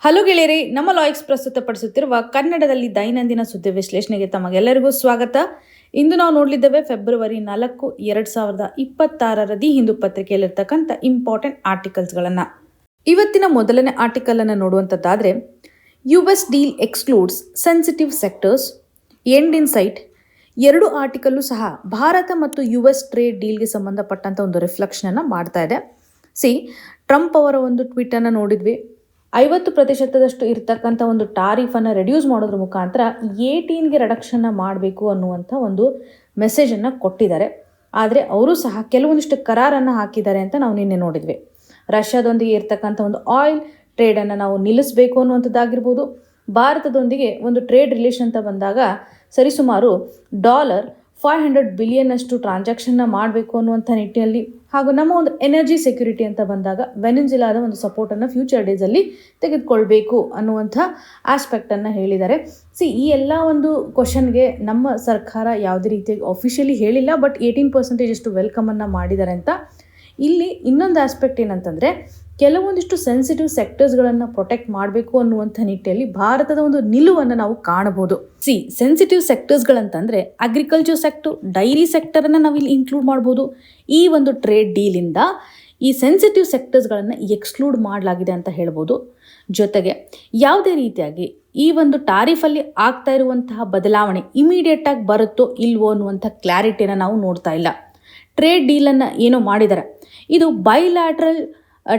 Hello ಗೆಳೆಯರೇ, ನಮ್ಮ ಲಾಯಕ್ಸ್ ಪ್ರಸ್ತುತಪಡಿಸುತ್ತಿರುವ ಕನ್ನಡದಲ್ಲಿ ದೈನಂದಿನ ಸುದ್ದಿ ವಿಶ್ಲೇಷಣೆಗೆ ತಮಗೆಲ್ಲರಿಗೂ ಸ್ವಾಗತ. ಇಂದು ನಾವು ನೋಡಲಿದ್ದೇವೆ ಫೆಬ್ರವರಿ 4, 2026 ದಿ ಹಿಂದೂ ಪತ್ರಿಕೆಯಲ್ಲಿರ್ತಕ್ಕಂಥ ಇಂಪಾರ್ಟೆಂಟ್ ಆರ್ಟಿಕಲ್ಸ್ಗಳನ್ನು. ಇವತ್ತಿನ ಮೊದಲನೇ ಆರ್ಟಿಕಲ್ ಅನ್ನು ನೋಡುವಂಥದ್ದಾದರೆ, US deal excludes sensitive sectors, end in sight. ಎರಡು ಆರ್ಟಿಕಲ್ಲು ಸಹ ಭಾರತ ಮತ್ತು US ಟ್ರೇಡ್ ಡೀಲ್ಗೆ ಸಂಬಂಧಪಟ್ಟಂಥ ಒಂದು ರಿಫ್ಲೆಕ್ಷನ್ ಅನ್ನು ಮಾಡ್ತಾ ಇದೆ. ಟ್ರಂಪ್ ಅವರ ಒಂದು ಟ್ವೀಟನ್ನು ನೋಡಿದ್ವಿ. 50% ಇರ್ತಕ್ಕಂಥ ಒಂದು ಟಾರಿಫನ್ನು ರೆಡ್ಯೂಸ್ ಮಾಡೋದ್ರ ಮುಖಾಂತರ 18ಗೆ ರಿಡಕ್ಷನ್ನ ಮಾಡಬೇಕು ಅನ್ನುವಂಥ ಒಂದು ಮೆಸೇಜನ್ನು ಕೊಟ್ಟಿದ್ದಾರೆ. ಆದರೆ ಅವರು ಸಹ ಕೆಲವೊಂದಿಷ್ಟು ಕರಾರನ್ನು ಹಾಕಿದ್ದಾರೆ ಅಂತ ನಾವು ನಿನ್ನೆ ನೋಡಿದ್ವಿ. ರಷ್ಯಾದೊಂದಿಗೆ ಇರ್ತಕ್ಕಂಥ ಒಂದು ಆಯಿಲ್ ಟ್ರೇಡನ್ನು ನಾವು ನಿಲ್ಲಿಸಬೇಕು ಅನ್ನುವಂಥದ್ದಾಗಿರ್ಬೋದು. ಭಾರತದೊಂದಿಗೆ ಒಂದು ಟ್ರೇಡ್ ರಿಲೇಷನ್ ಅಂತ ಬಂದಾಗ ಸರಿಸುಮಾರು $500 ಬಿಲಿಯನ್ ಅಷ್ಟು ಟ್ರಾನ್ಸಾಕ್ಷನ್ನ ಮಾಡಬೇಕು ಅನ್ನುವಂಥ ನಿಟ್ಟಿನಲ್ಲಿ, ಹಾಗೂ ನಮ್ಮ ಒಂದು ಎನರ್ಜಿ ಸೆಕ್ಯೂರಿಟಿ ಅಂತ ಬಂದಾಗ ವೆನಿಜುಲಾದ ಒಂದು ಸಪೋರ್ಟನ್ನು ಫ್ಯೂಚರ್ ಡೇಸಲ್ಲಿ ತೆಗೆದುಕೊಳ್ಬೇಕು ಅನ್ನುವಂಥ ಆಸ್ಪೆಕ್ಟನ್ನು ಹೇಳಿದ್ದಾರೆ. ಈ ಎಲ್ಲ ಒಂದು ಕ್ವಶನ್ಗೆ ನಮ್ಮ ಸರ್ಕಾರ ಯಾವುದೇ ರೀತಿಯಾಗಿ ಅಫಿಷಿಯಲಿ ಹೇಳಿಲ್ಲ, ಬಟ್ 18% ಅಷ್ಟು ವೆಲ್ಕಮನ್ನು ಮಾಡಿದ್ದಾರೆ ಅಂತ. ಇಲ್ಲಿ ಇನ್ನೊಂದು ಆಸ್ಪೆಕ್ಟ್ ಏನಂತಂದರೆ, ಕೆಲವೊಂದಿಷ್ಟು ಸೆನ್ಸಿಟಿವ್ ಸೆಕ್ಟರ್ಸ್ಗಳನ್ನು ಪ್ರೊಟೆಕ್ಟ್ ಮಾಡಬೇಕು ಅನ್ನುವಂಥ ನಿಟ್ಟಿನಲ್ಲಿ ಭಾರತದ ಒಂದು ನಿಲುವನ್ನು ನಾವು ಕಾಣಬಹುದು. ಸೆನ್ಸಿಟಿವ್ ಸೆಕ್ಟರ್ಸ್ಗಳಂತಂದರೆ ಅಗ್ರಿಕಲ್ಚರ್ ಸೆಕ್ಟರ್, ಡೈರಿ ಸೆಕ್ಟರನ್ನು ನಾವು ಇಲ್ಲಿ ಇನ್ಕ್ಲೂಡ್ ಮಾಡ್ಬೋದು. ಈ ಒಂದು ಟ್ರೇಡ್ ಡೀಲಿಂದ ಈ ಸೆನ್ಸಿಟಿವ್ ಸೆಕ್ಟರ್ಸ್ಗಳನ್ನು ಎಕ್ಸ್ಕ್ಲೂಡ್ ಮಾಡಲಾಗಿದೆ ಅಂತ ಹೇಳ್ಬೋದು. ಜೊತೆಗೆ ಯಾವುದೇ ರೀತಿಯಾಗಿ ಈ ಒಂದು ಟಾರಿಫಲ್ಲಿ ಆಗ್ತಾ ಇರುವಂತಹ ಬದಲಾವಣೆ ಇಮಿಡಿಯೇಟ್ ಆಗಿ ಬರುತ್ತೋ ಇಲ್ವೋ ಅನ್ನುವಂಥ ಕ್ಲಾರಿಟಿನ ನಾವು ನೋಡ್ತಾ ಇಲ್ಲ. ಟ್ರೇಡ್ ಡೀಲನ್ನು ಏನೋ ಮಾಡಿದ್ದಾರೆ, ಇದು ಬೈಲ್ಯಾಟ್ರಲ್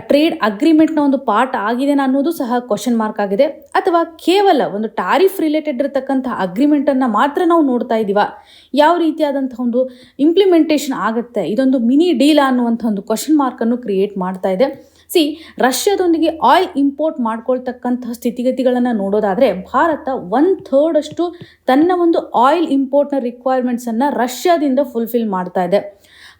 ಟ್ರೇಡ್ ಅಗ್ರಿಮೆಂಟ್ನ ಒಂದು ಪಾರ್ಟ್ ಆಗಿದೆ ಅನ್ನೋದು ಸಹ ಕ್ವಶನ್ ಮಾರ್ಕ್ ಆಗಿದೆ, ಅಥವಾ ಕೇವಲ ಒಂದು ಟಾರಿಫ್ ರಿಲೇಟೆಡ್ ಇರತಕ್ಕಂಥ ಅಗ್ರಿಮೆಂಟನ್ನು ಮಾತ್ರ ನಾವು ನೋಡ್ತಾ ಇದ್ದೀವ, ಯಾವ ರೀತಿಯಾದಂಥ ಒಂದು ಇಂಪ್ಲಿಮೆಂಟೇಷನ್ ಆಗುತ್ತೆ, ಇದೊಂದು ಮಿನಿ ಡೀಲ್ ಅನ್ನುವಂಥ ಒಂದು ಕ್ವಶನ್ ಮಾರ್ಕನ್ನು ಕ್ರಿಯೇಟ್ ಮಾಡ್ತಾ ಇದೆ. ರಷ್ಯಾದೊಂದಿಗೆ ಆಯಿಲ್ ಇಂಪೋರ್ಟ್ ಮಾಡ್ಕೊಳ್ತಕ್ಕಂತಹ ಸ್ಥಿತಿಗತಿಗಳನ್ನು ನೋಡೋದಾದರೆ ಭಾರತ 1/3 ಅಷ್ಟು ತನ್ನ ಒಂದು ಆಯಿಲ್ ಇಂಪೋರ್ಟ್ನ ರಿಕ್ವೈರ್ಮೆಂಟ್ಸನ್ನು ರಷ್ಯಾದಿಂದ ಫುಲ್ಫಿಲ್ ಮಾಡ್ತಾ ಇದೆ.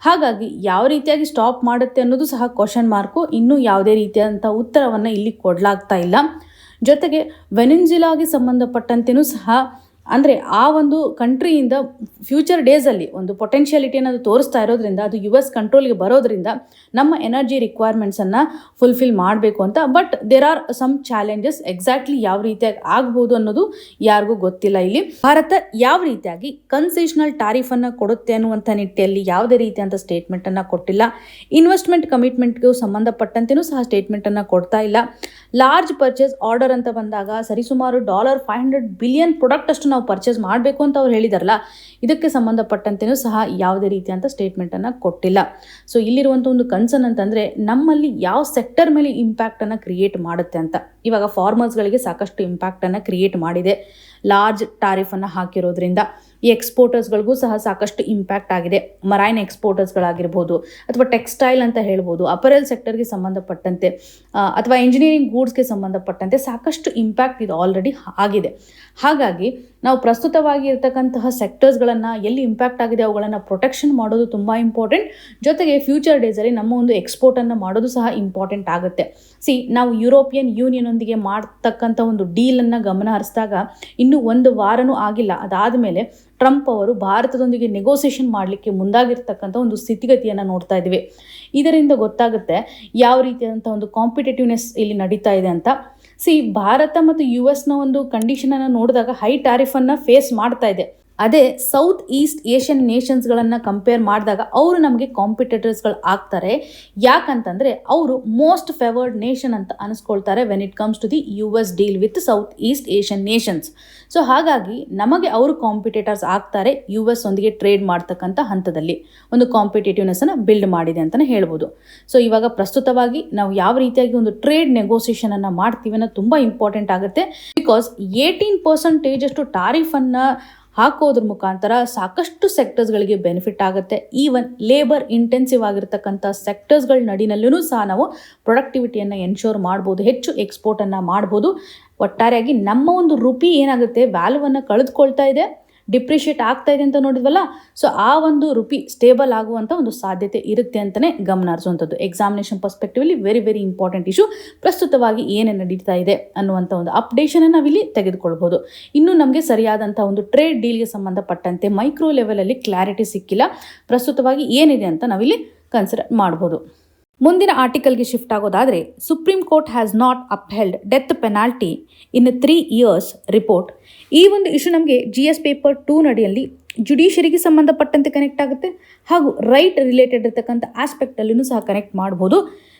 ಹಾಗಾಗಿ ಯಾವ ರೀತಿಯಾಗಿ ಸ್ಟಾಪ್ ಮಾಡುತ್ತೆ ಅನ್ನೋದು ಸಹ ಕ್ವಶನ್ ಮಾರ್ಕು. ಇನ್ನೂ ಯಾವುದೇ ರೀತಿಯಾದಂಥ ಉತ್ತರವನ್ನು ಇಲ್ಲಿ ಕೊಡಲಾಗ್ತಾ ಇಲ್ಲ. ಜೊತೆಗೆ ವೆನಿಜುಲಾಗೆ ಸಂಬಂಧಪಟ್ಟಂತೆಯೂ ಸಹ, ಅಂದರೆ ಆ ಒಂದು ಕಂಟ್ರಿಯಿಂದ ಫ್ಯೂಚರ್ ಡೇಸಲ್ಲಿ ಒಂದು ಪೊಟೆನ್ಷಿಯಾಲಿಟಿಯನ್ನು ಅದು ತೋರಿಸ್ತಾ ಇರೋದ್ರಿಂದ, ಅದು US ಕಂಟ್ರೋಲ್ಗೆ ಬರೋದ್ರಿಂದ ನಮ್ಮ ಎನರ್ಜಿ ರಿಕ್ವೈರ್ಮೆಂಟ್ಸನ್ನು ಫುಲ್ಫಿಲ್ ಮಾಡಬೇಕು ಅಂತ. But there are some challenges. Exactly ಯಾವ ರೀತಿಯಾಗಿ ಆಗ್ಬೋದು ಅನ್ನೋದು ಯಾರಿಗೂ ಗೊತ್ತಿಲ್ಲ. ಇಲ್ಲಿ ಭಾರತ ಯಾವ ರೀತಿಯಾಗಿ ಕನ್ಸೆಷನಲ್ ಟಾರಿಫನ್ನು ಕೊಡುತ್ತೆ ಅನ್ನುವಂಥ ನಿಟ್ಟಿನಲ್ಲಿ ಯಾವುದೇ ರೀತಿಯಾದಂಥ ಸ್ಟೇಟ್ಮೆಂಟನ್ನು ಕೊಟ್ಟಿಲ್ಲ. ಇನ್ವೆಸ್ಟ್ಮೆಂಟ್ ಕಮಿಟ್ಮೆಂಟ್ಗೂ ಸಂಬಂಧಪಟ್ಟಂತೆಯೂ ಸಹ ಸ್ಟೇಟ್ಮೆಂಟನ್ನು ಕೊಡ್ತಾ ಇಲ್ಲ. ಲಾರ್ಜ್ ಪರ್ಚೇಸ್ ಆರ್ಡರ್ ಅಂತ ಬಂದಾಗ ಸರಿಸುಮಾರು $500 ಬಿಲಿಯನ್ ಪ್ರಾಡಕ್ಟ್ ಅಷ್ಟು ನಾವು ಪರ್ಚೇಸ್ ಮಾಡಬೇಕು ಅಂತ ಅವ್ರು ಹೇಳಿದಾರಲ್ಲ, ಇದಕ್ಕೆ ಸಂಬಂಧಪಟ್ಟಂತೆಯೂ ಸಹ ಯಾವುದೇ ರೀತಿಯಂಥ ಸ್ಟೇಟ್ಮೆಂಟನ್ನು ಕೊಟ್ಟಿಲ್ಲ. ಇಲ್ಲಿರುವಂಥ ಒಂದು ಕನ್ಸರ್ನ್ ಅಂತಂದರೆ, ನಮ್ಮಲ್ಲಿ ಯಾವ ಸೆಕ್ಟರ್ ಮೇಲೆ ಇಂಪ್ಯಾಕ್ಟನ್ನು ಕ್ರಿಯೇಟ್ ಮಾಡುತ್ತೆ ಅಂತ. ಇವಾಗ ಫಾರ್ಮರ್ಸ್ಗಳಿಗೆ ಸಾಕಷ್ಟು ಇಂಪ್ಯಾಕ್ಟನ್ನು ಕ್ರಿಯೇಟ್ ಮಾಡಿದೆ ಲಾರ್ಜ್ ಟಾರಿಫನ್ನು ಹಾಕಿರೋದ್ರಿಂದ. ಈ ಎಕ್ಸ್ಪೋರ್ಟರ್ಸ್ಗಳಿಗೂ ಸಹ ಸಾಕಷ್ಟು ಇಂಪ್ಯಾಕ್ಟ್ ಆಗಿದೆ. ಮರೈನ್ ಎಕ್ಸ್ಪೋರ್ಟರ್ಸ್ಗಳಾಗಿರ್ಬೋದು, ಅಥವಾ ಟೆಕ್ಸ್ಟೈಲ್ ಅಂತ ಹೇಳ್ಬೋದು, ಅಪರೆಲ್ ಸೆಕ್ಟರ್ಗೆ ಸಂಬಂಧಪಟ್ಟಂತೆ, ಅಥವಾ ಇಂಜಿನಿಯರಿಂಗ್ ಗೂಡ್ಸ್ಗೆ ಸಂಬಂಧಪಟ್ಟಂತೆ ಸಾಕಷ್ಟು ಇಂಪ್ಯಾಕ್ಟ್ ಇದು ಆಲ್ರೆಡಿ ಆಗಿದೆ. ಹಾಗಾಗಿ ನಾವು ಪ್ರಸ್ತುತವಾಗಿ ಇರತಕ್ಕಂತಹ ಸೆಕ್ಟರ್ಸ್ಗಳನ್ನು ಎಲ್ಲಿ ಇಂಪ್ಯಾಕ್ಟ್ ಆಗಿದೆ ಅವುಗಳನ್ನು ಪ್ರೊಟೆಕ್ಷನ್ ಮಾಡೋದು ತುಂಬ ಇಂಪಾರ್ಟೆಂಟ್. ಜೊತೆಗೆ ಫ್ಯೂಚರ್ ಡೇಸಲ್ಲಿ ನಮ್ಮ ಒಂದು ಎಕ್ಸ್ಪೋರ್ಟನ್ನು ಮಾಡೋದು ಸಹ ಇಂಪಾರ್ಟೆಂಟ್ ಆಗುತ್ತೆ. ನಾವು ಯುರೋಪಿಯನ್ ಯೂನಿಯನ್ನೊಂದಿಗೆ ಮಾಡ್ತಕ್ಕಂಥ ಒಂದು ಡೀಲನ್ನು ಗಮನ ಹರಿಸಿದಾಗ ಇನ್ನೂ 1 ವಾರನೂ ಆಗಿಲ್ಲ. ಅದಾದಮೇಲೆ ಟ್ರಂಪ್ ಅವರು ಭಾರತದೊಂದಿಗೆ ನೆಗೋಸಿಯೇಷನ್ ಮಾಡಲಿಕ್ಕೆ ಮುಂದಾಗಿರ್ತಕ್ಕಂಥ ಒಂದು ಸ್ಥಿತಿಗತಿಯನ್ನು ನೋಡ್ತಾ ಇದ್ದೀವಿ. ಇದರಿಂದ ಗೊತ್ತಾಗುತ್ತೆ ಯಾವ ರೀತಿಯಾದಂಥ ಒಂದು ಕಾಂಪಿಟೇಟಿವ್ನೆಸ್ ಇಲ್ಲಿ ನಡೀತಾ ಇದೆ ಅಂತ. ಭಾರತ ಮತ್ತು US ಒಂದು ಕಂಡೀಷನನ್ನು ನೋಡಿದಾಗ ಹೈ ಟ್ಯಾರಿಫನ್ನು ಫೇಸ್ ಮಾಡ್ತಾ ಇದೆ. ಅದೇ ಸೌತ್ ಈಸ್ಟ್ ಏಷ್ಯನ್ ನೇಷನ್ಸ್ಗಳನ್ನು ಕಂಪೇರ್ ಮಾಡಿದಾಗ ಅವರು ನಮಗೆ ಕಾಂಪಿಟೇಟರ್ಸ್ಗಳು ಆಗ್ತಾರೆ. ಯಾಕಂತಂದರೆ ಅವರು ಮೋಸ್ಟ್ ಫೇವರ್ಡ್ ನೇಷನ್ ಅಂತ ಅನಿಸ್ಕೊಳ್ತಾರೆ when it comes to the US deal with south east Asian nations. ಹಾಗಾಗಿ ನಮಗೆ ಅವರು ಕಾಂಪಿಟೇಟರ್ಸ್ ಆಗ್ತಾರೆ US ಒಂದಿಗೆ ಟ್ರೇಡ್ ಮಾಡ್ತಕ್ಕಂಥ ಹಂತದಲ್ಲಿ. ಒಂದು ಕಾಂಪಿಟೇಟಿವ್ನೆಸ್ಸನ್ನು ಬಿಲ್ಡ್ ಮಾಡಿದೆ ಅಂತಲೇ ಹೇಳ್ಬೋದು. ಇವಾಗ ಪ್ರಸ್ತುತವಾಗಿ ನಾವು ಯಾವ ರೀತಿಯಾಗಿ ಒಂದು ಟ್ರೇಡ್ ನೆಗೋಸಿಯೇಷನನ್ನು ಮಾಡ್ತೀವಿ ಅನ್ನೋದು ತುಂಬ ಇಂಪಾರ್ಟೆಂಟ್ ಆಗುತ್ತೆ. ಬಿಕಾಸ್ 18% ಅಷ್ಟು ಟಾರಿಫನ್ನು ಹಾಕೋದ್ರ ಮುಖಾಂತರ ಸಾಕಷ್ಟು ಸೆಕ್ಟರ್ಸ್ಗಳಿಗೆ ಬೆನಿಫಿಟ್ ಆಗುತ್ತೆ. ಈವನ್ ಲೇಬರ್ ಇಂಟೆನ್ಸಿವ್ ಆಗಿರ್ತಕ್ಕಂಥ ಸೆಕ್ಟರ್ಸ್ಗಳ ನಡಿನಲ್ಲೂ ಸಹ ನಾವು ಪ್ರೊಡಕ್ಟಿವಿಟಿಯನ್ನು ಎನ್ಶೋರ್ ಮಾಡ್ಬೋದು, ಹೆಚ್ಚು ಎಕ್ಸ್ಪೋರ್ಟನ್ನು ಮಾಡ್ಬೋದು. ಒಟ್ಟಾರೆಯಾಗಿ ನಮ್ಮ ಒಂದು ರುಪಿ ಏನಾಗುತ್ತೆ, ವ್ಯಾಲ್ಯೂವನ್ನು ಕಳೆದುಕೊಳ್ತಾ ಇದೆ, ಡಿಪ್ರಿಷಿಯೇಟ್ ಆಗ್ತಾ ಇದೆ ಅಂತ ನೋಡಿದ್ವಲ್ಲ. ಆ ಒಂದು ರುಪಿ ಸ್ಟೇಬಲ್ ಆಗುವಂಥ ಒಂದು ಸಾಧ್ಯತೆ ಇರುತ್ತೆ ಅಂತಲೇ ಗಮನ ಹರಿಸುವಂಥದ್ದು. ಎಕ್ಸಾಮಿನೇಷನ್ ಪರ್ಸ್ಪೆಕ್ಟಿವಲ್ಲಿ ವೆರಿ ವೆರಿ ಇಂಪಾರ್ಟೆಂಟ್ ಇಶ್ಯೂ. ಪ್ರಸ್ತುತವಾಗಿ ಏನೇನು ನಡೀತಾ ಇದೆ ಅನ್ನುವಂಥ ಒಂದು ಅಪ್ಡೇಷನನ್ನು ನಾವಿಲ್ಲಿ ತೆಗೆದುಕೊಳ್ಬೋದು. ಇನ್ನೂ ನಮಗೆ ಸರಿಯಾದಂಥ ಒಂದು ಟ್ರೇಡ್ ಡೀಲ್ಗೆ ಸಂಬಂಧಪಟ್ಟಂತೆ ಮೈಕ್ರೋ ಲೆವೆಲಲ್ಲಿ ಕ್ಲಾರಿಟಿ ಸಿಕ್ಕಿಲ್ಲ. ಪ್ರಸ್ತುತವಾಗಿ ಏನಿದೆ ಅಂತ ನಾವಿಲ್ಲಿ ಕನ್ಸಿಡರ್ ಮಾಡ್ಬೋದು. ಮುಂದಿನ ಆರ್ಟಿಕಲ್ಗೆ ಶಿಫ್ಟ್ ಆಗೋದಾದರೆ, supreme court has not upheld death penalty in 3 years report. ಈ ಒಂದು ಇಶ್ಯೂ ನಮಗೆ GS ಪೇಪರ್ 2 ನಡಿಯಲ್ಲಿ ಜುಡಿಷರಿಗೆ ಸಂಬಂಧಪಟ್ಟಂತೆ ಕನೆಕ್ಟ್ ಆಗುತ್ತೆ ಹಾಗೂ ರೈಟ್ ರಿಲೇಟೆಡ್ ಇರತಕ್ಕಂಥ ಆಸ್ಪೆಕ್ಟಲ್ಲೂ ಸಹ ಕನೆಕ್ಟ್ ಮಾಡ್ಬೋದು.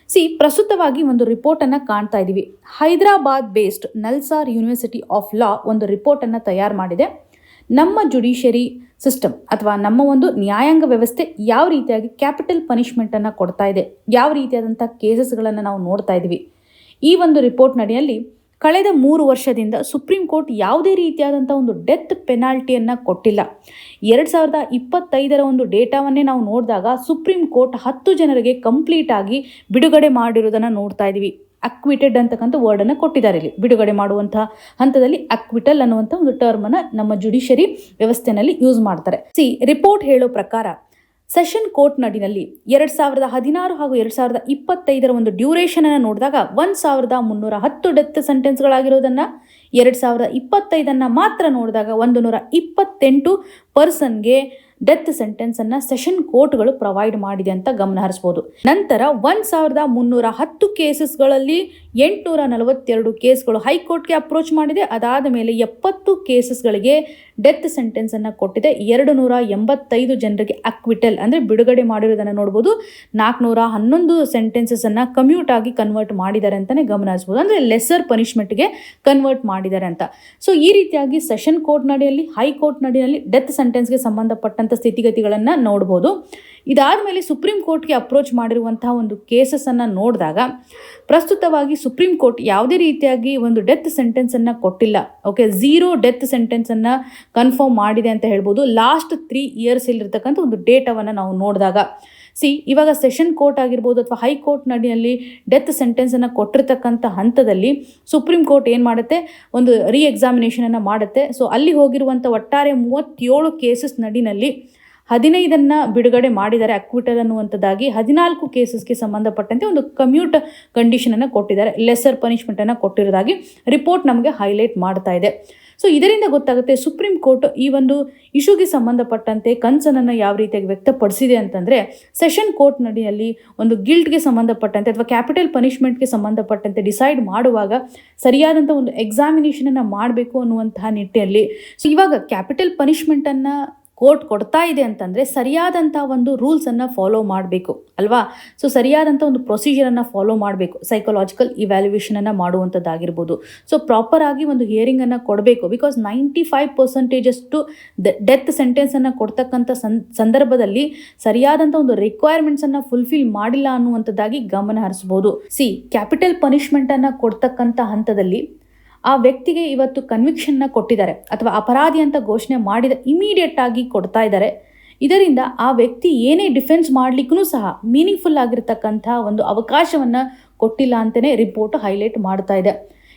ಪ್ರಸ್ತುತವಾಗಿ ಒಂದು ರಿಪೋರ್ಟನ್ನು ಕಾಣ್ತಾ ಇದ್ದೀವಿ. Hyderabad based NALSAR university of law ಒಂದು ರಿಪೋರ್ಟನ್ನು ತಯಾರು ಮಾಡಿದೆ. ನಮ್ಮ ಜುಡಿಷರಿ ಸಿಸ್ಟಮ್ ಅಥವಾ ನಮ್ಮ ಒಂದು ನ್ಯಾಯಾಂಗ ವ್ಯವಸ್ಥೆ ಯಾವ ರೀತಿಯಾಗಿ ಕ್ಯಾಪಿಟಲ್ ಪನಿಷ್ಮೆಂಟನ್ನು ಕೊಡ್ತಾ ಇದೆ, ಯಾವ ರೀತಿಯಾದಂಥ ಕೇಸಸ್ಗಳನ್ನು ನಾವು ನೋಡ್ತಾ ಇದ್ದೀವಿ. ಈ ಒಂದು ರಿಪೋರ್ಟ್ ನಡಿಯಲ್ಲಿ ಕಳೆದ 3 ವರ್ಷದಿಂದ ಸುಪ್ರೀಂ ಕೋರ್ಟ್ ಯಾವುದೇ ರೀತಿಯಾದಂಥ ಒಂದು ಡೆತ್ ಪೆನಾಲ್ಟಿಯನ್ನು ಕೊಟ್ಟಿಲ್ಲ. 2025 ಒಂದು ಡೇಟಾವನ್ನೇ ನಾವು ನೋಡಿದಾಗ ಸುಪ್ರೀಂ ಕೋರ್ಟ್ 10 ಜನರಿಗೆ ಕಂಪ್ಲೀಟ್ ಆಗಿ ಬಿಡುಗಡೆ ಮಾಡಿರೋದನ್ನು ನೋಡ್ತಾ ಇದ್ದೀವಿ. ಅಕ್ವಿಟೆಡ್ ಅಂತಕ್ಕಂಥ ವರ್ಡನ್ನು ಕೊಟ್ಟಿದ್ದಾರೆ. ಇಲ್ಲಿ ಬಿಡುಗಡೆ ಮಾಡುವಂಥ ಹಂತದಲ್ಲಿ ಅಕ್ವಿಟಲ್ ಅನ್ನುವಂಥ ಒಂದು ಟರ್ಮನ್ನು ನಮ್ಮ ಜುಡಿಷರಿ ವ್ಯವಸ್ಥೆಯಲ್ಲಿ ಯೂಸ್ ಮಾಡ್ತಾರೆ. ರಿಪೋರ್ಟ್ ಹೇಳೋ ಪ್ರಕಾರ ಸೆಷನ್ ಕೋರ್ಟ್ ನಡಿನಲ್ಲಿ 2016 ಹಾಗೂ 2025 ಒಂದು ಡ್ಯೂರೇಷನ್ ಅನ್ನು ನೋಡಿದಾಗ 1310 ಡೆತ್ ಸೆಂಟೆನ್ಸ್ಗಳಾಗಿರೋದನ್ನು, 2025 ಮಾತ್ರ ನೋಡಿದಾಗ 128 ಪರ್ಸನ್ಗೆ ಡೆತ್ ಸೆಂಟೆನ್ಸನ್ನು ಸೆಷನ್ ಕೋರ್ಟ್ಗಳು ಪ್ರೊವೈಡ್ ಮಾಡಿದೆ ಅಂತ ಗಮನ ಹರಿಸ್ಬೋದು. ನಂತರ 1310 ಕೇಸಸ್ಗಳಲ್ಲಿ 842 ಕೇಸ್ಗಳು ಹೈಕೋರ್ಟ್ಗೆ ಅಪ್ರೋಚ್ ಮಾಡಿದೆ. ಅದಾದ ಮೇಲೆ 70 ಕೇಸಸ್ಗಳಿಗೆ ಡೆತ್ ಸೆಂಟೆನ್ಸನ್ನು ಕೊಟ್ಟಿದೆ. 285 ಜನರಿಗೆ ಅಕ್ವಿಟಲ್ ಅಂದರೆ ಬಿಡುಗಡೆ ಮಾಡಿರೋದನ್ನು ನೋಡ್ಬೋದು. 411 ಸೆಂಟೆನ್ಸನ್ನು ಕಮ್ಯೂಟ್ ಆಗಿ ಕನ್ವರ್ಟ್ ಮಾಡಿದ್ದಾರೆ ಅಂತಲೇ ಗಮನ ಹರಿಸ್ಬೋದು. ಅಂದರೆ ಲೆಸರ್ ಪನಿಷ್ಮೆಂಟ್ಗೆ ಕನ್ವರ್ಟ್ ಮಾಡಿದ್ದಾರೆ ಅಂತ. ಈ ರೀತಿಯಾಗಿ ಸೆಷನ್ ಕೋರ್ಟ್ ನಡಿಯಲ್ಲಿ, ಹೈಕೋರ್ಟ್ ನಡಿಯಲ್ಲಿ ಡೆತ್ ಸೆಂಟೆನ್ಸ್ಗೆ ಸಂಬಂಧಪಟ್ಟಂಥ ಸ್ಥಿತಿಗತಿಗಳನ್ನು ನೋಡ್ಬೋದು. ಇದಾದ ಮೇಲೆ ಸುಪ್ರೀಂ ಕೋರ್ಟ್ಗೆ ಅಪ್ರೋಚ್ ಮಾಡಿರುವಂತಹ ಒಂದು ಕೇಸಸ್ಸನ್ನು ನೋಡಿದಾಗ ಪ್ರಸ್ತುತವಾಗಿ ಸುಪ್ರೀಂ ಕೋರ್ಟ್ ಯಾವುದೇ ರೀತಿಯಾಗಿ ಒಂದು ಡೆತ್ ಸೆಂಟೆನ್ಸನ್ನು ಕೊಟ್ಟಿಲ್ಲ. ಓಕೆ, 0 ಡೆತ್ ಸೆಂಟೆನ್ಸನ್ನು ಕನ್ಫರ್ಮ್ ಮಾಡಿದೆ ಅಂತ ಹೇಳ್ಬೋದು. ಲಾಸ್ಟ್ 3 years ಇಲ್ಲಿರ್ತಕ್ಕಂಥ ಒಂದು ಡೇಟಾವನ್ನು ನಾವು ನೋಡಿದಾಗ ಇವಾಗ ಸೆಷನ್ ಕೋರ್ಟ್ ಆಗಿರ್ಬೋದು ಅಥವಾ ಹೈಕೋರ್ಟ್ ನಡಿಯಲ್ಲಿ ಡೆತ್ ಸೆಂಟೆನ್ಸನ್ನು ಕೊಟ್ಟಿರ್ತಕ್ಕಂಥ ಹಂತದಲ್ಲಿ ಸುಪ್ರೀಂ ಕೋರ್ಟ್ ಏನು ಮಾಡುತ್ತೆ, ಒಂದು ಎಕ್ಸಾಮಿನೇಷನನ್ನು ಮಾಡುತ್ತೆ. ಅಲ್ಲಿ ಹೋಗಿರುವಂಥ ಒಟ್ಟಾರೆ 37 ಕೇಸಸ್ ನಡಿನಲ್ಲಿ 15 ಬಿಡುಗಡೆ ಮಾಡಿದ್ದಾರೆ ಅಕ್ವಿಟಲ್ ಅನ್ನುವಂಥದ್ದಾಗಿ. 14 ಕೇಸಸ್ಗೆ ಸಂಬಂಧಪಟ್ಟಂತೆ ಒಂದು ಕಮ್ಯೂಟ್ ಕಂಡೀಷನನ್ನು ಕೊಟ್ಟಿದ್ದಾರೆ, ಲೆಸರ್ ಪನಿಷ್ಮೆಂಟನ್ನು ಕೊಟ್ಟಿರೋದಾಗಿ ರಿಪೋರ್ಟ್ ನಮಗೆ ಹೈಲೈಟ್ ಮಾಡ್ತಾ ಇದೆ. ಇದರಿಂದ ಗೊತ್ತಾಗುತ್ತೆ ಸುಪ್ರೀಂ ಕೋರ್ಟ್ ಈ ಒಂದು ಇಶ್ಯೂಗೆ ಸಂಬಂಧಪಟ್ಟಂತೆ ಕನ್ಸರ್ನನ್ನು ಯಾವ ರೀತಿಯಾಗಿ ವ್ಯಕ್ತಪಡಿಸಿದೆ ಅಂತಂದರೆ, ಸೆಷನ್ ಕೋರ್ಟ್ ನಡಿಯಲ್ಲಿ ಒಂದು ಗಿಲ್ಟ್ಗೆ ಸಂಬಂಧಪಟ್ಟಂತೆ ಅಥವಾ ಕ್ಯಾಪಿಟಲ್ ಪನಿಷ್ಮೆಂಟ್ಗೆ ಸಂಬಂಧಪಟ್ಟಂತೆ ಡಿಸೈಡ್ ಮಾಡುವಾಗ ಸರಿಯಾದಂಥ ಒಂದು ಎಕ್ಸಾಮಿನೇಷನನ್ನು ಮಾಡಬೇಕು ಅನ್ನುವಂತಹ ನಿಟ್ಟಿನಲ್ಲಿ ಇವಾಗ ಕ್ಯಾಪಿಟಲ್ ಪನಿಷ್ಮೆಂಟನ್ನು ಕೋರ್ಟ್ ಕೊಡ್ತಾ ಇದೆ ಅಂತಂದರೆ ಸರಿಯಾದಂಥ ಒಂದು ರೂಲ್ಸನ್ನು ಫಾಲೋ ಮಾಡಬೇಕು ಅಲ್ವಾ. ಸರಿಯಾದಂಥ ಒಂದು ಪ್ರೊಸೀಜರನ್ನು ಫಾಲೋ ಮಾಡಬೇಕು. ಸೈಕಲಾಜಿಕಲ್ ಇವ್ಯಾಲ್ಯೂಯೇಷನನ್ನು ಮಾಡುವಂಥದ್ದಾಗಿರ್ಬೋದು. ಪ್ರಾಪರ್ ಆಗಿ ಒಂದು ಹಿಯರಿಂಗನ್ನು ಕೊಡಬೇಕು. ಬಿಕಾಸ್ 95% ಡೆತ್ ಸೆಂಟೆನ್ಸನ್ನು ಕೊಡ್ತಕ್ಕಂಥ ಸಂದರ್ಭದಲ್ಲಿ ಸರಿಯಾದಂಥ ಒಂದು ರಿಕ್ವೈರ್ಮೆಂಟ್ಸನ್ನು ಫುಲ್ಫಿಲ್ ಮಾಡಿಲ್ಲ ಅನ್ನುವಂಥದ್ದಾಗಿ ಗಮನ ಹರಿಸ್ಬೋದು. ಕ್ಯಾಪಿಟಲ್ ಪನಿಷ್ಮೆಂಟನ್ನು ಕೊಡ್ತಕ್ಕಂಥ ಹಂತದಲ್ಲಿ ಆ ವ್ಯಕ್ತಿಗೆ ಇವತ್ತು ಕನ್ವಿಕ್ಷನ್ನ ಕೊಟ್ಟಿದ್ದಾರೆ ಅಥವಾ ಅಪರಾಧಿ ಅಂತ ಘೋಷಣೆ ಮಾಡಿದ ಇಮಿಡಿಯೇಟ್ ಆಗಿ ಕೊಡ್ತಾ ಇದ್ದಾರೆ. ಇದರಿಂದ ಆ ವ್ಯಕ್ತಿ ಏನೇ ಡಿಫೆನ್ಸ್ ಮಾಡಲಿಕ್ಕೂ ಸಹ ಮೀನಿಂಗ್ಫುಲ್ ಆಗಿರ್ತಕ್ಕಂಥ ಒಂದು ಅವಕಾಶವನ್ನು ಕೊಟ್ಟಿಲ್ಲ ಅಂತಲೇ ರಿಪೋರ್ಟ್ ಹೈಲೈಟ್ ಮಾಡ್ತಾ ಇದೆ.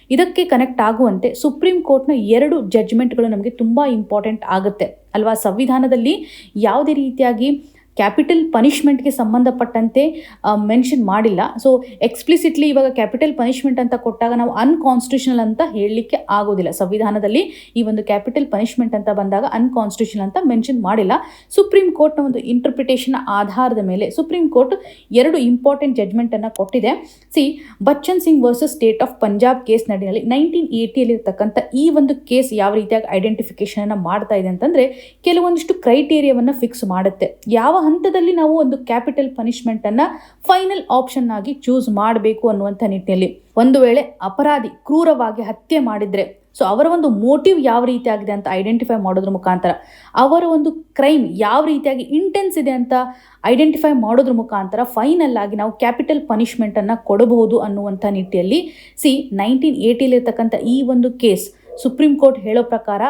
ಇದಕ್ಕೆ ಕನೆಕ್ಟ್ ಆಗುವಂತೆ ಸುಪ್ರೀಂ ಕೋರ್ಟ್ನ 2 ಜಡ್ಜ್ಮೆಂಟ್ಗಳು ನಮಗೆ ತುಂಬ ಇಂಪಾರ್ಟೆಂಟ್ ಆಗುತ್ತೆ ಅಲ್ವಾ. ಸಂವಿಧಾನದಲ್ಲಿ ಯಾವುದೇ ರೀತಿಯಾಗಿ ಕ್ಯಾಪಿಟಲ್ ಪನಿಷ್ಮೆಂಟ್ಗೆ ಸಂಬಂಧಪಟ್ಟಂತೆ ಮೆನ್ಷನ್ ಮಾಡಿಲ್ಲ. ಎಕ್ಸ್ಪ್ಲಿಸಿಟ್ಲಿ ಇವಾಗ ಕ್ಯಾಪಿಟಲ್ ಪನಿಷ್ಮೆಂಟ್ ಅಂತ ಕೊಟ್ಟಾಗ ನಾವು ಅನ್ಕಾನ್ಸ್ಟಿಟ್ಯೂಷನಲ್ ಅಂತ ಹೇಳಲಿಕ್ಕೆ ಆಗೋದಿಲ್ಲ. ಸಂವಿಧಾನದಲ್ಲಿ ಈ ಒಂದು ಕ್ಯಾಪಿಟಲ್ ಪನಿಷ್ಮೆಂಟ್ ಅಂತ ಬಂದಾಗ ಅನ್ಕಾನ್ಸ್ಟಿಟ್ಯೂಷನಲ್ ಅಂತ ಮೆನ್ಷನ್ ಮಾಡಿಲ್ಲ. ಸುಪ್ರೀಂ ಕೋರ್ಟ್ನ ಒಂದು ಇಂಟರ್ಪ್ರಿಟೇಷನ್ ಆಧಾರದ ಮೇಲೆ ಸುಪ್ರೀಂ ಕೋರ್ಟ್ 2 ಇಂಪಾರ್ಟೆಂಟ್ ಜಡ್ಜ್ಮೆಂಟನ್ನು ಕೊಟ್ಟಿದೆ. Bachchan Singh versus state of Punjab case ನಡಿನಲ್ಲಿ 1980 ಇರ್ತಕ್ಕಂಥ ಈ ಒಂದು ಕೇಸ್ ಯಾವ ರೀತಿಯಾಗಿ ಐಡೆಂಟಿಫಿಕೇಶನ್ ಮಾಡ್ತಾ ಇದೆ ಅಂತಂದರೆ, ಕೆಲವೊಂದಿಷ್ಟು ಕ್ರೈಟೇರಿಯಾವನ್ನು ಫಿಕ್ಸ್ ಮಾಡುತ್ತೆ. ಯಾವ ಹಂತದಲ್ಲಿ ನಾವು ಒಂದು ಕ್ಯಾಪಿಟಲ್ ಪನಿಷ್ಮೆಂಟ್ ಅನ್ನ ಫೈನಲ್ ಆಪ್ಷನ್ ಆಗಿ ಚೂಸ್ ಮಾಡಬೇಕು ಅನ್ನುವಂಥ ನಿಟ್ಟಿನಲ್ಲಿ, ಒಂದು ವೇಳೆ ಅಪರಾಧಿ ಕ್ರೂರವಾಗಿ ಹತ್ಯೆ ಮಾಡಿದ್ರೆ ಅವರ ಒಂದು ಮೋಟಿವ್ ಯಾವ ರೀತಿ ಆಗಿದೆ ಅಂತ ಐಡೆಂಟಿಫೈ ಮಾಡೋದ್ರ ಮುಖಾಂತರ, ಅವರ ಒಂದು ಕ್ರೈಮ್ ಯಾವ ರೀತಿಯಾಗಿ ಇಂಟೆನ್ಸ್ ಇದೆ ಅಂತ ಐಡೆಂಟಿಫೈ ಮಾಡೋದ್ರ ಮುಖಾಂತರ ಫೈನಲ್ ಆಗಿ ನಾವು ಕ್ಯಾಪಿಟಲ್ ಪನಿಷ್ಮೆಂಟನ್ನು ಕೊಡಬಹುದು ಅನ್ನುವಂಥ ನಿಟ್ಟಿನಲ್ಲಿ 1980 ಇರ್ತಕ್ಕಂಥ ಈ ಒಂದು ಕೇಸ್ ಸುಪ್ರೀಂ ಕೋರ್ಟ್ ಹೇಳೋ ಪ್ರಕಾರ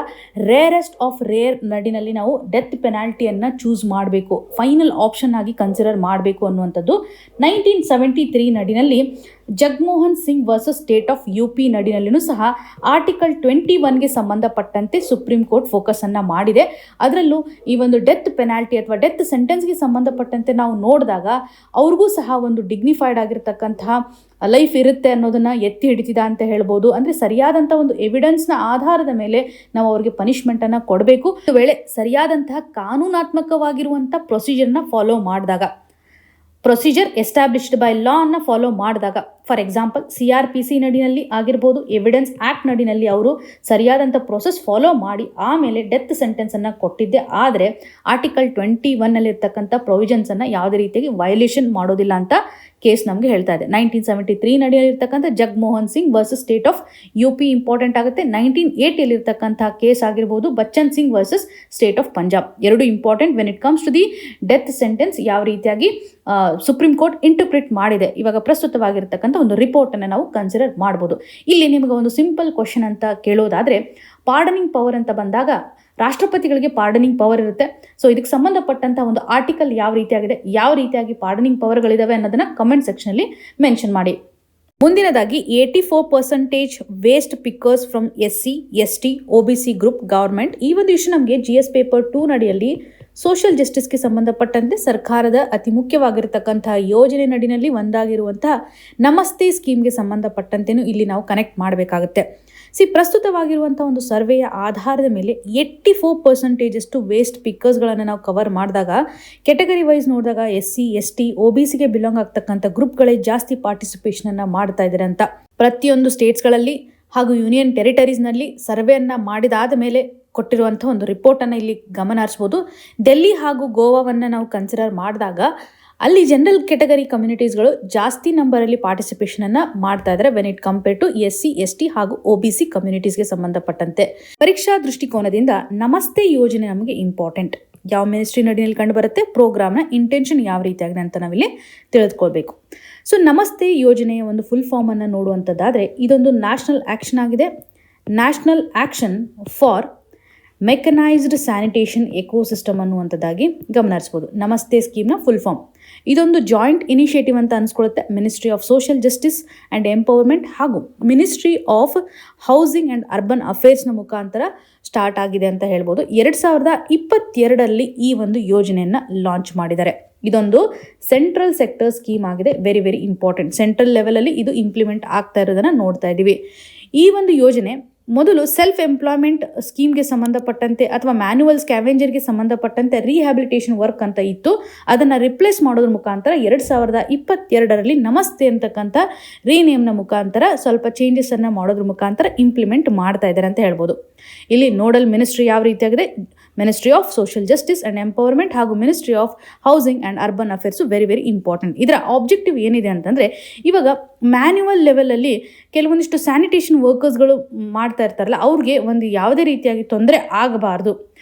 ರೇರೆಸ್ಟ್ ಆಫ್ ರೇರ್ ನಡಿನಲ್ಲಿ ನಾವು ಡೆತ್ ಪೆನಾಲ್ಟಿಯನ್ನು ಚೂಸ್ ಮಾಡಬೇಕು, ಫೈನಲ್ ಆಪ್ಷನ್ ಆಗಿ ಕನ್ಸಿಡರ್ ಮಾಡಬೇಕು ಅನ್ನುವಂಥದ್ದು. 1973 ನಡಿನಲ್ಲಿ Jagmohan Singh versus state of UP ನಡಿನಲ್ಲಿನೂ ಸಹ ಆರ್ಟಿಕಲ್ 21ಗೆ ಸಂಬಂಧಪಟ್ಟಂತೆ ಸುಪ್ರೀಂ ಕೋರ್ಟ್ ಫೋಕಸನ್ನು ಮಾಡಿದೆ. ಅದರಲ್ಲೂ ಈ ಒಂದು ಡೆತ್ ಪೆನಾಲ್ಟಿ ಅಥವಾ ಡೆತ್ ಸೆಂಟೆನ್ಸ್ಗೆ ಸಂಬಂಧಪಟ್ಟಂತೆ ನಾವು ನೋಡಿದಾಗ ಅವ್ರಿಗೂ ಸಹ ಒಂದು ಡಿಗ್ನಿಫೈಡ್ ಆಗಿರ್ತಕ್ಕಂತಹ ಲೈಫ್ ಇರುತ್ತೆ ಅನ್ನೋದನ್ನು ಎತ್ತಿ ಹಿಡಿತಿದ ಅಂತ ಹೇಳ್ಬೋದು. ಅಂದರೆ ಸರಿಯಾದಂಥ ಒಂದು ಎವಿಡೆನ್ಸ್ನ ಆಧಾರದ ಮೇಲೆ ನಾವು ಅವ್ರಿಗೆ ಪನಿಷ್ಮೆಂಟನ್ನು ಕೊಡಬೇಕು. ಒಂದು ವೇಳೆ ಸರಿಯಾದಂತಹ ಕಾನೂನಾತ್ಮಕವಾಗಿರುವಂಥ ಪ್ರೊಸೀಜರ್ನ ಫಾಲೋ ಮಾಡಿದಾಗ ಪ್ರೊಸೀಜರ್ ಎಸ್ಟಾಬ್ಲಿಷ್ಡ್ ಬೈ ಲಾ ಅನ್ನ ಫಾಲೋ ಮಾಡಿದಾಗ, ಫಾರ್ ಎಕ್ಸಾಂಪಲ್ CRPC ನಡಿನಲ್ಲಿ ಆಗಿರ್ಬೋದು, ಎವಿಡೆನ್ಸ್ ಆಕ್ಟ್ ನಡಿನಲ್ಲಿ ಅವರು ಸರಿಯಾದಂಥ ಪ್ರೊಸೆಸ್ ಫಾಲೋ ಮಾಡಿ ಆಮೇಲೆ ಡೆತ್ ಸೆಂಟೆನ್ಸ್ ಅನ್ನ ಕೊಟ್ಟಿದ್ದೆ ಆದರೆ ಆರ್ಟಿಕಲ್ 21 ನಲ್ಲಿ ಇರ್ತಕ್ಕಂಥ ಪ್ರೊವಿಷನ್ಸ್ ಅನ್ನ ಯಾವುದೇ ರೀತಿಯಾಗಿ ವೈಲೇಷನ್ ಮಾಡೋದಿಲ್ಲ ಅಂತ ಕೇಸ್ ನಮಗೆ ಹೇಳ್ತಾ ಇದೆ. 1973 ನಡೆಯಲಿರ್ತಕ್ಕಂಥ Jagmohan Singh versus state of UP important ಆಗುತ್ತೆ. 1980 ಇರ್ತಕ್ಕಂಥ ಕೇಸ್ ಆಗಿರ್ಬೋದು Bachchan Singh versus state of Punjab, ಎರಡು important when it comes to the death sentence ಯಾವ ರೀತಿಯಾಗಿ ಸುಪ್ರೀಂ ಕೋರ್ಟ್ ಇಂಟರ್ಪ್ರಿಟ್ ಮಾಡಿದೆ. ಇವಾಗ ಪ್ರಸ್ತುತವಾಗಿರ್ತಕ್ಕಂಥ ಒಂದು ರಿಪೋರ್ಟ್ ಅನ್ನು ನಾವು ಕನ್ಸಿಡರ್ ಮಾಡಬಹುದು. ಇಲ್ಲಿ ನಿಮಗೆ ಒಂದು ಸಿಂಪಲ್ ಕ್ವಶನ್ ಅಂತ ಕೇಳೋದಾದ್ರೆ, ಪಾರ್ಡನಿಂಗ್ ಪವರ್ ಅಂತ ಬಂದಾಗ ರಾಷ್ಟ್ರಪತಿಗಳಿಗೆ ಪಾರ್ಡನಿಂಗ್ ಪವರ್ ಇರುತ್ತೆ. ಸೊ ಇದಕ್ಕೆ ಸಂಬಂಧಪಟ್ಟಂತ ಒಂದು ಆರ್ಟಿಕಲ್ ಯಾವ ರೀತಿಯಾಗಿದೆ, ಯಾವ ರೀತಿಯಾಗಿ ಪಾರ್ಡನಿಂಗ್ ಪವರ್ಗಳಿದಾವೆ ಅನ್ನೋದನ್ನ ಕಮೆಂಟ್ ಸೆಕ್ಷನ್ ಅಲ್ಲಿ ಮೆನ್ಷನ್ ಮಾಡಿ. ಮುಂದಿನದಾಗಿ 84% waste pickers from SC, ST, OBC group government. ಈ ಒಂದು ಇಶ್ಯೂ ನಮಗೆ GS ಪೇಪರ್ 2 ನಡಿಯಲ್ಲಿ ಸೋಷಿಯಲ್ ಜಸ್ಟಿಸ್ಗೆ ಸಂಬಂಧಪಟ್ಟಂತೆ ಸರ್ಕಾರದ ಅತಿ ಮುಖ್ಯವಾಗಿರತಕ್ಕಂತಹ ಯೋಜನೆ ನಡಿನಲ್ಲಿ ಒಂದಾಗಿರುವಂತಹ ನಮಸ್ತೆ ಸ್ಕೀಮ್ಗೆ ಸಂಬಂಧಪಟ್ಟಂತೆನೂ ಇಲ್ಲಿ ನಾವು ಕನೆಕ್ಟ್ ಮಾಡಬೇಕಾಗುತ್ತೆ. ಪ್ರಸ್ತುತವಾಗಿರುವಂತಹ ಒಂದು ಸರ್ವೆಯ ಆಧಾರದ ಮೇಲೆ 84% ವೇಸ್ಟ್ ಪಿಕ್ಕರ್ಸ್ಗಳನ್ನು ನಾವು ಕವರ್ ಮಾಡಿದಾಗ, ಕೆಟಗರಿ ವೈಸ್ ನೋಡಿದಾಗ SC, ST, OBCಗೆ ಬಿಲಾಂಗ್ ಆಗ್ತಕ್ಕಂಥ ಗ್ರೂಪ್ಗಳೇ ಜಾಸ್ತಿ ಪಾರ್ಟಿಸಿಪೇಷನ್ ಅನ್ನ ಮಾಡ್ತಾ ಇದ್ದಾರೆ ಅಂತ ಪ್ರತಿಯೊಂದು ಸ್ಟೇಟ್ಸ್ಗಳಲ್ಲಿ ಹಾಗೂ ಯೂನಿಯನ್ ಟೆರಿಟರೀಸ್ನಲ್ಲಿ ಸರ್ವೆಯನ್ನು ಮಾಡಿದಾದ ಮೇಲೆ ಕೊಟ್ಟಿರುವಂಥ ಒಂದು ರಿಪೋರ್ಟನ್ನು ಇಲ್ಲಿ ಗಮನ ಹರಿಸ್ಬೋದು. ಡೆಲ್ಲಿ ಹಾಗೂ ಗೋವಾವನ್ನು ನಾವು ಕನ್ಸಿಡರ್ ಮಾಡಿದಾಗ ಅಲ್ಲಿ ಜನರಲ್ ಕೆಟಗರಿ ಕಮ್ಯುನಿಟೀಸ್ಗಳು ಜಾಸ್ತಿ ನಂಬರಲ್ಲಿ ಪಾರ್ಟಿಸಿಪೇಷನನ್ನು ಮಾಡ್ತಾ ಇದ್ದಾರೆ when it compare to SC, ST ಹಾಗೂ OBC ಕಮ್ಯುನಿಟೀಸ್ಗೆ ಸಂಬಂಧಪಟ್ಟಂತೆ. ಪರೀಕ್ಷಾ ದೃಷ್ಟಿಕೋನದಿಂದ ನಮಸ್ತೆ ಯೋಜನೆ ನಮಗೆ ಇಂಪಾರ್ಟೆಂಟ್. ಯಾವ ಮಿನಿಸ್ಟ್ರಿ ನಡಿನಲ್ಲಿ ಕಂಡು ಬರುತ್ತೆ, ಪ್ರೋಗ್ರಾಮ್ನ ಇಂಟೆನ್ಷನ್ ಯಾವ ರೀತಿಯಾಗಿದೆ ಅಂತ ನಾವಿಲ್ಲಿ ತಿಳಿದುಕೊಳ್ಬೇಕು. ಸೊ ನಮಸ್ತೆ ಯೋಜನೆಯ ಒಂದು ಫುಲ್ ಫಾರ್ಮ್ ಅನ್ನು ನೋಡುವಂಥದ್ದಾದರೆ, ಇದೊಂದು ನ್ಯಾಷನಲ್ ಆ್ಯಕ್ಷನ್ ಆಗಿದೆ. National action for mechanised sanitation ecosystem ಅನ್ನುವಂಥದ್ದಾಗಿ ಗಮನಿಸ್ಬೋದು. ನಮಸ್ತೆ ಸ್ಕೀಮ್ನ ಫುಲ್ ಫಾರ್ಮ್ ಇದೊಂದು ಜಾಯಿಂಟ್ ಇನಿಷಿಯೇಟಿವ್ ಅಂತ ಅನ್ಸ್ಕೊಳ್ಳುತ್ತೆ. Ministry of social justice and empowerment ಹಾಗೂ ministry of housing and urban ಅಫೇರ್ಸ್ನ ಮುಖಾಂತರ ಸ್ಟಾರ್ಟ್ ಆಗಿದೆ ಅಂತ ಹೇಳ್ಬೋದು. 2022ರಲ್ಲಿ ಈ ಒಂದು ಯೋಜನೆಯನ್ನು ಲಾಂಚ್ ಮಾಡಿದ್ದಾರೆ. ಇದೊಂದು ಸೆಂಟ್ರಲ್ ಸೆಕ್ಟರ್ ಸ್ಕೀಮ್ ಆಗಿದೆ. Very very important. ಸೆಂಟ್ರಲ್ ಲೆವೆಲಲ್ಲಿ ಇದು ಇಂಪ್ಲಿಮೆಂಟ್ ಆಗ್ತಾ ಇರೋದನ್ನು ನೋಡ್ತಾ ಇದ್ದೀವಿ. ಈ ಒಂದು ಯೋಜನೆ ಮೊದಲು ಸೆಲ್ಫ್ ಎಂಪ್ಲಾಯ್ಮೆಂಟ್ ಸ್ಕೀಮ್ಗೆ ಸಂಬಂಧಪಟ್ಟಂತೆ ಅಥವಾ ಮ್ಯಾನ್ಯುವಲ್ ಸ್ಕ್ಯಾವೆಂಜರ್ಗೆ ಸಂಬಂಧಪಟ್ಟಂತೆ ರಿಹ್ಯಾಬಿಲಿಟೇಷನ್ ವರ್ಕ್ ಅಂತ ಇತ್ತು. ಅದನ್ನು ರಿಪ್ಲೇಸ್ ಮಾಡೋದ್ರ ಮುಖಾಂತರ 2022ರಲ್ಲಿ ನಮಸ್ತೆ ಅಂತಕ್ಕಂಥ ರೀನೇಮ್ನ ಮುಖಾಂತರ ಸ್ವಲ್ಪ ಚೇಂಜಸನ್ನು ಮಾಡೋದ್ರ ಮುಖಾಂತರ ಇಂಪ್ಲಿಮೆಂಟ್ ಮಾಡ್ತಾ ಇದ್ದಾರೆ ಅಂತ ಹೇಳ್ಬೋದು. ಇಲ್ಲಿ ನೋಡಲ್ ಮಿನಿಸ್ಟ್ರಿ ಯಾವ ರೀತಿಯಾಗಿದೆ, ministry of social justice and empowerment ಹಾಗೂ ministry of housing and urban affairs very very important. ಇದರ ಆಬ್ಜೆಕ್ಟಿವ್ ಏನಿದೆ ಅಂತಂದರೆ, ಇವಾಗ ಮ್ಯಾನ್ಯುವಲ್ ಲೆವೆಲಲ್ಲಿ ಕೆಲವೊಂದಿಷ್ಟು ಸ್ಯಾನಿಟೇಷನ್ ವರ್ಕರ್ಸ್ಗಳು ಮಾಡ್ತಾ ಇರ್ತಾರಲ್ಲ, ಅವ್ರಿಗೆ ಒಂದು ಯಾವುದೇ ರೀತಿಯಾಗಿ ತೊಂದರೆ ಆಗಬಾರ್ದು,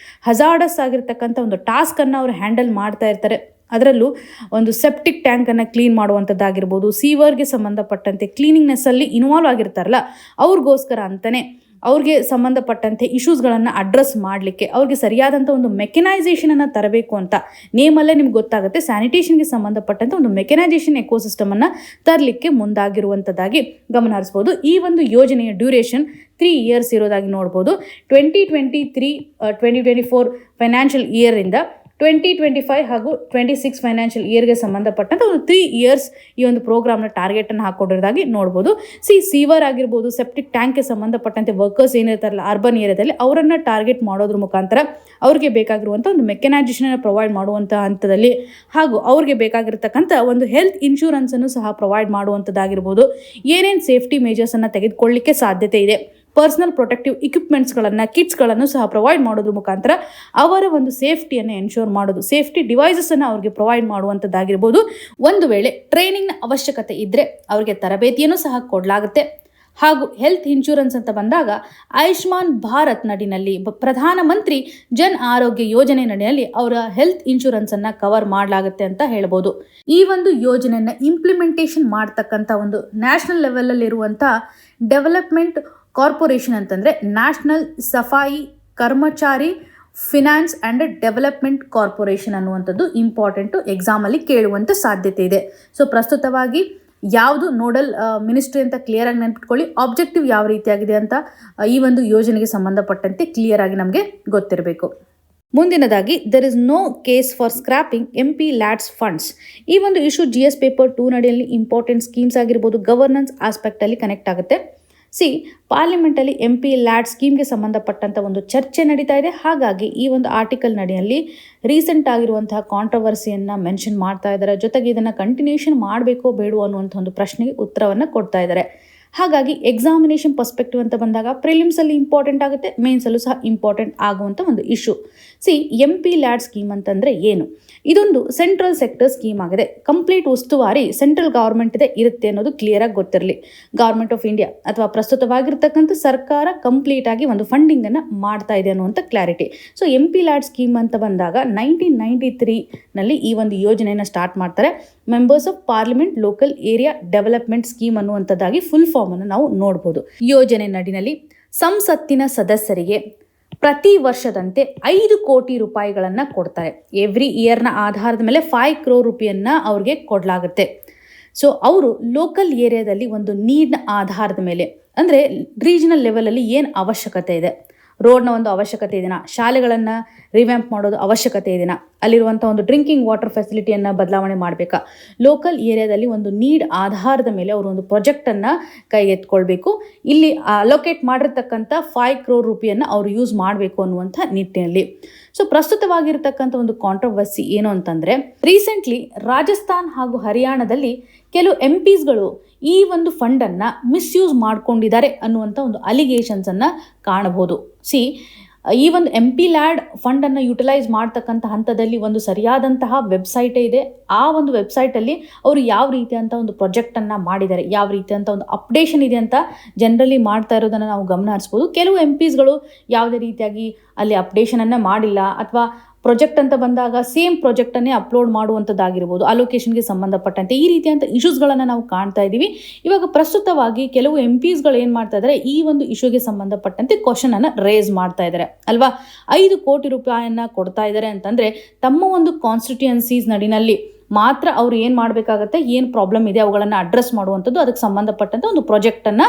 ಹಜಾರ್ಡಸ್ ಆಗಿರ್ತಕ್ಕಂಥ ಒಂದು ಟಾಸ್ಕನ್ನು ಅವ್ರು ಹ್ಯಾಂಡಲ್ ಮಾಡ್ತಾ ಇರ್ತಾರೆ. ಅದರಲ್ಲೂ ಒಂದು ಸೆಪ್ಟಿಕ್ ಟ್ಯಾಂಕನ್ನು ಕ್ಲೀನ್ ಮಾಡುವಂಥದ್ದಾಗಿರ್ಬೋದು, ಸೀವರ್ಗೆ ಸಂಬಂಧಪಟ್ಟಂತೆ ಕ್ಲೀನಿಂಗ್ನೆಸ್ಸಲ್ಲಿ ಇನ್ವಾಲ್ವ್ ಆಗಿರ್ತಾರಲ್ಲ, ಅವ್ರಿಗೋಸ್ಕರ ಅಂತಲೇ ಅವ್ರಿಗೆ ಸಂಬಂಧಪಟ್ಟಂತೆ ಇಶ್ಯೂಸ್ಗಳನ್ನು ಅಡ್ರೆಸ್ ಮಾಡಲಿಕ್ಕೆ ಅವ್ರಿಗೆ ಸರಿಯಾದಂಥ ಒಂದು ಮೆಕನೈಸೇಷನನ್ನು ತರಬೇಕು ಅಂತ ನೇಮಲ್ಲೇ ನಿಮ್ಗೆ ಗೊತ್ತಾಗುತ್ತೆ. ಸ್ಯಾನಿಟೇಷನ್ಗೆ ಸಂಬಂಧಪಟ್ಟಂತೆ ಒಂದು ಮೆಕನೈಸೇಷನ್ ಎಕೋಸಿಸ್ಟಮನ್ನು ತರಲಿಕ್ಕೆ ಮುಂದಾಗಿರುವಂಥದ್ದಾಗಿ ಗಮನ ಹರಿಸ್ಬೋದು. ಈ ಒಂದು ಯೋಜನೆಯ ಡ್ಯೂರೇಷನ್ 3 years ಇರೋದಾಗಿ ನೋಡ್ಬೋದು. 2023-2024 ಫೈನಾನ್ಷಿಯಲ್ ಇಯರಿಂದ 2025 ಹಾಗೂ 26 ಫೈನಾನ್ಷಿಯಲ್ ಇಯರ್ಗೆ ಸಂಬಂಧಪಟ್ಟಂಥ ಒಂದು 3 years ಈ ಒಂದು ಪ್ರೋಗ್ರಾಮ್ನ ಟಾರ್ಗೆಟನ್ನು ಹಾಕೊಂಡಿರೋದಾಗಿ ನೋಡ್ಬೋದು. ಸೀವರ್ ಆಗಿರ್ಬೋದು, ಸೆಪ್ಟಿಕ್ ಟ್ಯಾಂಕ್ಗೆ ಸಂಬಂಧಪಟ್ಟಂತೆ ವರ್ಕರ್ಸ್ ಏನಿರ್ತಾರಲ್ಲ ಅರ್ಬನ್ ಏರಿಯಾದಲ್ಲಿ, ಅವರನ್ನು ಟಾರ್ಗೆಟ್ ಮಾಡೋದ್ರ ಮುಖಾಂತರ ಅವ್ರಿಗೆ ಬೇಕಾಗಿರುವಂಥ ಒಂದು ಮೆಕನೈಸೇಷನನ್ನು ಪ್ರೊವೈಡ್ ಮಾಡುವಂಥ ಹಂತದಲ್ಲಿ ಹಾಗೂ ಅವ್ರಿಗೆ ಬೇಕಾಗಿರ್ತಕ್ಕಂಥ ಒಂದು ಹೆಲ್ತ್ ಇನ್ಶೂರೆನ್ಸನ್ನು ಸಹ ಪ್ರೊವೈಡ್ ಮಾಡುವಂಥದ್ದಾಗಿರ್ಬೋದು, ಏನೇನು ಸೇಫ್ಟಿ ಮೇಜರ್ಸನ್ನು ತೆಗೆದುಕೊಳ್ಳಲಿಕ್ಕೆ ಸಾಧ್ಯತೆ ಇದೆ, ಪರ್ಸನಲ್ ಪ್ರೊಟೆಕ್ಟಿವ್ ಇಕ್ವಿಪ್ಮೆಂಟ್ಸ್ಗಳನ್ನು, ಕಿಟ್ಸ್ಗಳನ್ನು ಸಹ ಪ್ರೊವೈಡ್ ಮಾಡೋದ್ರ ಮುಖಾಂತರ ಅವರ ಒಂದು ಸೇಫ್ಟಿಯನ್ನು ಎನ್ಶೋರ್ ಮಾಡೋದು, ಸೇಫ್ಟಿ ಡಿವೈಸಸ್ಸನ್ನು ಅವ್ರಿಗೆ ಪ್ರೊವೈಡ್ ಮಾಡುವಂಥದ್ದಾಗಿರ್ಬೋದು. ಒಂದು ವೇಳೆ ಟ್ರೈನಿಂಗ್ನ ಅವಶ್ಯಕತೆ ಇದ್ದರೆ ಅವರಿಗೆ ತರಬೇತಿಯನ್ನು ಸಹ ಕೊಡಲಾಗುತ್ತೆ. ಹಾಗೂ ಹೆಲ್ತ್ ಇನ್ಶೂರೆನ್ಸ್ ಅಂತ ಬಂದಾಗ ಆಯುಷ್ಮಾನ್ ಭಾರತ್ ನಡಿನಲ್ಲಿ ಪ್ರಧಾನಮಂತ್ರಿ ಜನ್ ಆರೋಗ್ಯ ಯೋಜನೆ ನಡಿನಲ್ಲಿ ಅವರ ಹೆಲ್ತ್ ಇನ್ಶೂರೆನ್ಸನ್ನು ಕವರ್ ಮಾಡಲಾಗುತ್ತೆ ಅಂತ ಹೇಳ್ಬೋದು. ಈ ಒಂದು ಯೋಜನೆಯನ್ನು ಇಂಪ್ಲಿಮೆಂಟೇಷನ್ ಮಾಡ್ತಕ್ಕಂಥ ಒಂದು ನ್ಯಾಷನಲ್ ಲೆವೆಲಲ್ಲಿರುವಂಥ ಡೆವಲಪ್ಮೆಂಟ್ ಕಾರ್ಪೊರೇಷನ್ ಅಂತಂದರೆ ನ್ಯಾಷನಲ್ ಸಫಾಯಿ ಕರ್ಮಚಾರಿ ಫಿನಾನ್ಸ್ ಆ್ಯಂಡ್ ಡೆವಲಪ್ಮೆಂಟ್ ಕಾರ್ಪೊರೇಷನ್ ಅನ್ನುವಂಥದ್ದು ಇಂಪಾರ್ಟೆಂಟು, ಎಕ್ಸಾಮಲ್ಲಿ ಕೇಳುವಂಥ ಸಾಧ್ಯತೆ ಇದೆ. ಸೊ ಪ್ರಸ್ತುತವಾಗಿ ಯಾವುದು ನೋಡಲ್ ಮಿನಿಸ್ಟ್ರಿ ಅಂತ ಕ್ಲಿಯರ್ ಆಗಿ ನೆನ್ಪಿಟ್ಕೊಳ್ಳಿ. ಆಬ್ಜೆಕ್ಟಿವ್ ಯಾವ ರೀತಿಯಾಗಿದೆ ಅಂತ ಈ ಒಂದು ಯೋಜನೆಗೆ ಸಂಬಂಧಪಟ್ಟಂತೆ ಕ್ಲಿಯರ್ ಆಗಿ ನಮಗೆ ಗೊತ್ತಿರಬೇಕು. ಮುಂದಿನದಾಗಿ there is no case for scrapping MP LADS funds. ಈ ಒಂದು ಇಶ್ಯೂ GS ಪೇಪರ್ 2 ನಡಿಯಲ್ಲಿ ಇಂಪಾರ್ಟೆಂಟ್ ಸ್ಕೀಮ್ಸ್ ಆಗಿರ್ಬೋದು, ಗವರ್ನೆನ್ಸ್ ಆಸ್ಪೆಕ್ಟಲ್ಲಿ ಕನೆಕ್ಟ್ ಆಗುತ್ತೆ. ಪಾರ್ಲಿಮೆಂಟಲ್ಲಿ MP ಲ್ಯಾಡ್ ಸ್ಕೀಮ್ಗೆ ಸಂಬಂಧಪಟ್ಟಂಥ ಒಂದು ಚರ್ಚೆ ನಡೀತಾ ಇದೆ. ಹಾಗಾಗಿ ಈ ಒಂದು ಆರ್ಟಿಕಲ್ ನಡಿಯಲ್ಲಿ ರೀಸೆಂಟ್ ಆಗಿರುವಂತಹ ಕಾಂಟ್ರವರ್ಸಿಯನ್ನು ಮೆನ್ಷನ್ ಮಾಡ್ತಾ ಇದ್ದಾರೆ. ಜೊತೆಗೆ ಇದನ್ನು ಕಂಟಿನ್ಯೂಷನ್ ಮಾಡಬೇಕೋ ಬೇಡವೋ ಅನ್ನುವಂಥ ಒಂದು ಪ್ರಶ್ನೆಗೆ ಉತ್ತರವನ್ನು ಕೊಡ್ತಾ ಇದ್ದಾರೆ. ಹಾಗಾಗಿ ಎಕ್ಸಾಮಿನೇಷನ್ ಪರ್ಸ್ಪೆಕ್ಟಿವ್ ಅಂತ ಬಂದಾಗ ಪ್ರಿಲಿಮ್ಸಲ್ಲಿ ಇಂಪಾರ್ಟೆಂಟ್ ಆಗುತ್ತೆ, ಮೇನ್ಸಲ್ಲೂ ಸಹ ಇಂಪಾರ್ಟೆಂಟ್ ಆಗುವಂಥ ಒಂದು ಇಶ್ಯೂ. MP ಲ್ಯಾಡ್ ಸ್ಕೀಮ್ ಅಂತಂದರೆ ಏನು? ಇದೊಂದು ಸೆಂಟ್ರಲ್ ಸೆಕ್ಟರ್ ಸ್ಕೀಮ್ ಆಗಿದೆ. ಕಂಪ್ಲೀಟ್ ಉಸ್ತುವಾರಿ ಸೆಂಟ್ರಲ್ ಗೌರ್ಮೆಂಟ್ದೇ ಇರುತ್ತೆ ಅನ್ನೋದು ಕ್ಲಿಯರಾಗಿ ಗೊತ್ತಿರಲಿ. ಗೌರ್ಮೆಂಟ್ ಆಫ್ ಇಂಡಿಯಾ ಅಥವಾ ಪ್ರಸ್ತುತವಾಗಿರ್ತಕ್ಕಂಥ ಸರ್ಕಾರ ಕಂಪ್ಲೀಟಾಗಿ ಒಂದು ಫಂಡಿಂಗನ್ನು ಮಾಡ್ತಾ ಇದೆ ಅನ್ನುವಂಥ ಕ್ಲಾರಿಟಿ. MP ಲ್ಯಾಡ್ ಸ್ಕೀಮ್ ಅಂತ ಬಂದಾಗ 1993ನಲ್ಲಿ ಈ ಒಂದು ಯೋಜನೆಯನ್ನು ಸ್ಟಾರ್ಟ್ ಮಾಡ್ತಾರೆ. Members of parliament local area development scheme ಅನ್ನುವಂಥದ್ದಾಗಿ ಫುಲ್ ಫಾರ್ಮ್ ಅನ್ನು ನಾವು ನೋಡ್ಬೋದು. ಯೋಜನೆ ನಡಿನಲ್ಲಿ ಸಂಸತ್ತಿನ ಸದಸ್ಯರಿಗೆ ಪ್ರತಿ ವರ್ಷದಂತೆ 5 ಕೋಟಿ ರೂಪಾಯಿಗಳನ್ನು ಕೊಡ್ತಾರೆ. ಎವ್ರಿ ಇಯರ್ನ ಆಧಾರದ ಮೇಲೆ 5 crore ರೂಪಾಯಿಯನ್ನು ಅವ್ರಿಗೆ ಕೊಡಲಾಗುತ್ತೆ. ಅವರು ಲೋಕಲ್ ಏರಿಯಾದಲ್ಲಿ ಒಂದು ನೀಡ್ನ ಆಧಾರದ ಮೇಲೆ, ಅಂದರೆ ರೀಜನಲ್ ಲೆವೆಲಲ್ಲಿ ಏನು ಅವಶ್ಯಕತೆ ಇದೆ, ರೋಡ್ನ ಒಂದು ಅವಶ್ಯಕತೆ ಇದೆಯಾ, ಶಾಲೆಗಳನ್ನು ರಿವ್ಯಾಂಪ್ ಮಾಡೋದು ಅವಶ್ಯಕತೆ ಇದೆಯಾ, ಅಲ್ಲಿರುವಂಥ ಒಂದು ಡ್ರಿಂಕಿಂಗ್ ವಾಟರ್ ಫೆಸಿಲಿಟಿಯನ್ನು ಬದಲಾವಣೆ ಮಾಡಬೇಕಾ, ಲೋಕಲ್ ಏರಿಯಾದಲ್ಲಿ ಒಂದು ನೀಡ್ ಆಧಾರದ ಮೇಲೆ ಅವರು ಒಂದು ಪ್ರಾಜೆಕ್ಟನ್ನು ಕೈಗೆತ್ಕೊಳ್ಬೇಕು. ಇಲ್ಲಿ ಅಲೋಕೇಟ್ ಮಾಡಿರ್ತಕ್ಕಂಥ 5 crore ರೂಪಾಯಿಯನ್ನು ಅವರು ಯೂಸ್ ಮಾಡಬೇಕು ಅನ್ನುವಂಥ ನಿಟ್ಟಿನಲ್ಲಿ. ಪ್ರಸ್ತುತವಾಗಿರ್ತಕ್ಕಂಥ ಒಂದು ಕಾಂಟ್ರವರ್ಸಿ ಏನು ಅಂತಂದರೆ, ರೀಸೆಂಟ್ಲಿ ರಾಜಸ್ಥಾನ್ ಹಾಗೂ ಹರಿಯಾಣದಲ್ಲಿ ಕೆಲವು MPsಗಳು ಈ ಒಂದು ಫಂಡನ್ನು ಮಿಸ್ಯೂಸ್ ಮಾಡ್ಕೊಂಡಿದ್ದಾರೆ ಅನ್ನುವಂಥ ಒಂದು ಅಲಿಗೇಷನ್ಸನ್ನು ಕಾಣಬಹುದು. ಈ ಒಂದು MP ಲ್ಯಾಡ್ ಫಂಡನ್ನು ಯುಟಿಲೈಸ್ ಮಾಡ್ತಕ್ಕಂಥ ಹಂತದಲ್ಲಿ ಒಂದು ಸರಿಯಾದಂತಹ ವೆಬ್ಸೈಟೇ ಇದೆ. ಆ ಒಂದು ವೆಬ್ಸೈಟಲ್ಲಿ ಅವರು ಯಾವ ರೀತಿಯಂಥ ಒಂದು ಪ್ರಾಜೆಕ್ಟನ್ನು ಮಾಡಿದ್ದಾರೆ, ಯಾವ ರೀತಿಯಂಥ ಒಂದು ಅಪ್ಡೇಷನ್ ಇದೆ ಅಂತ ಜನರಲಿ ಮಾಡ್ತಾ ಇರೋದನ್ನು ನಾವು ಗಮನ ಹರಿಸ್ಬೋದು. ಕೆಲವು MPsಗಳು ಯಾವುದೇ ರೀತಿಯಾಗಿ ಅಲ್ಲಿ ಅಪ್ಡೇಷನನ್ನು ಮಾಡಿಲ್ಲ, ಅಥವಾ ಪ್ರಾಜೆಕ್ಟ್ ಅಂತ ಬಂದಾಗ ಸೇಮ್ ಪ್ರಾಜೆಕ್ಟನ್ನೇ ಅಪ್ಲೋಡ್ ಮಾಡುವಂಥದ್ದಾಗಿರ್ಬೋದು, ಅಲೋಕೇಶನ್ಗೆ ಸಂಬಂಧಪಟ್ಟಂತೆ ಈ ರೀತಿಯಂಥ ಇಶ್ಯೂಸ್ಗಳನ್ನು ನಾವು ಕಾಣ್ತಾ ಇದ್ದೀವಿ. ಇವಾಗ ಪ್ರಸ್ತುತವಾಗಿ ಕೆಲವು MPsಗಳು ಏನು ಮಾಡ್ತಾ ಇದ್ದಾರೆ, ಈ ಒಂದು ಇಶ್ಯೂಗೆ ಸಂಬಂಧಪಟ್ಟಂತೆ ಕ್ವಶನನ್ನು ರೇಸ್ ಮಾಡ್ತಾ ಇದ್ದಾರೆ ಅಲ್ವಾ. 5 ಕೋಟಿ ರೂಪಾಯಿಯನ್ನು ಕೊಡ್ತಾ ಇದ್ದಾರೆ ಅಂತಂದರೆ ತಮ್ಮ ಒಂದು ಕಾನ್ಸ್ಟಿಟ್ಯೂಯನ್ಸೀಸ್ ನಡಿನಲ್ಲಿ ಮಾತ್ರ ಅವರು ಏನು ಮಾಡಬೇಕಾಗತ್ತೆ, ಏನು ಪ್ರಾಬ್ಲಮ್ ಇದೆ ಅವುಗಳನ್ನು ಅಡ್ರೆಸ್ ಮಾಡುವಂಥದ್ದು, ಅದಕ್ಕೆ ಸಂಬಂಧಪಟ್ಟಂಥ ಒಂದು ಪ್ರಾಜೆಕ್ಟನ್ನು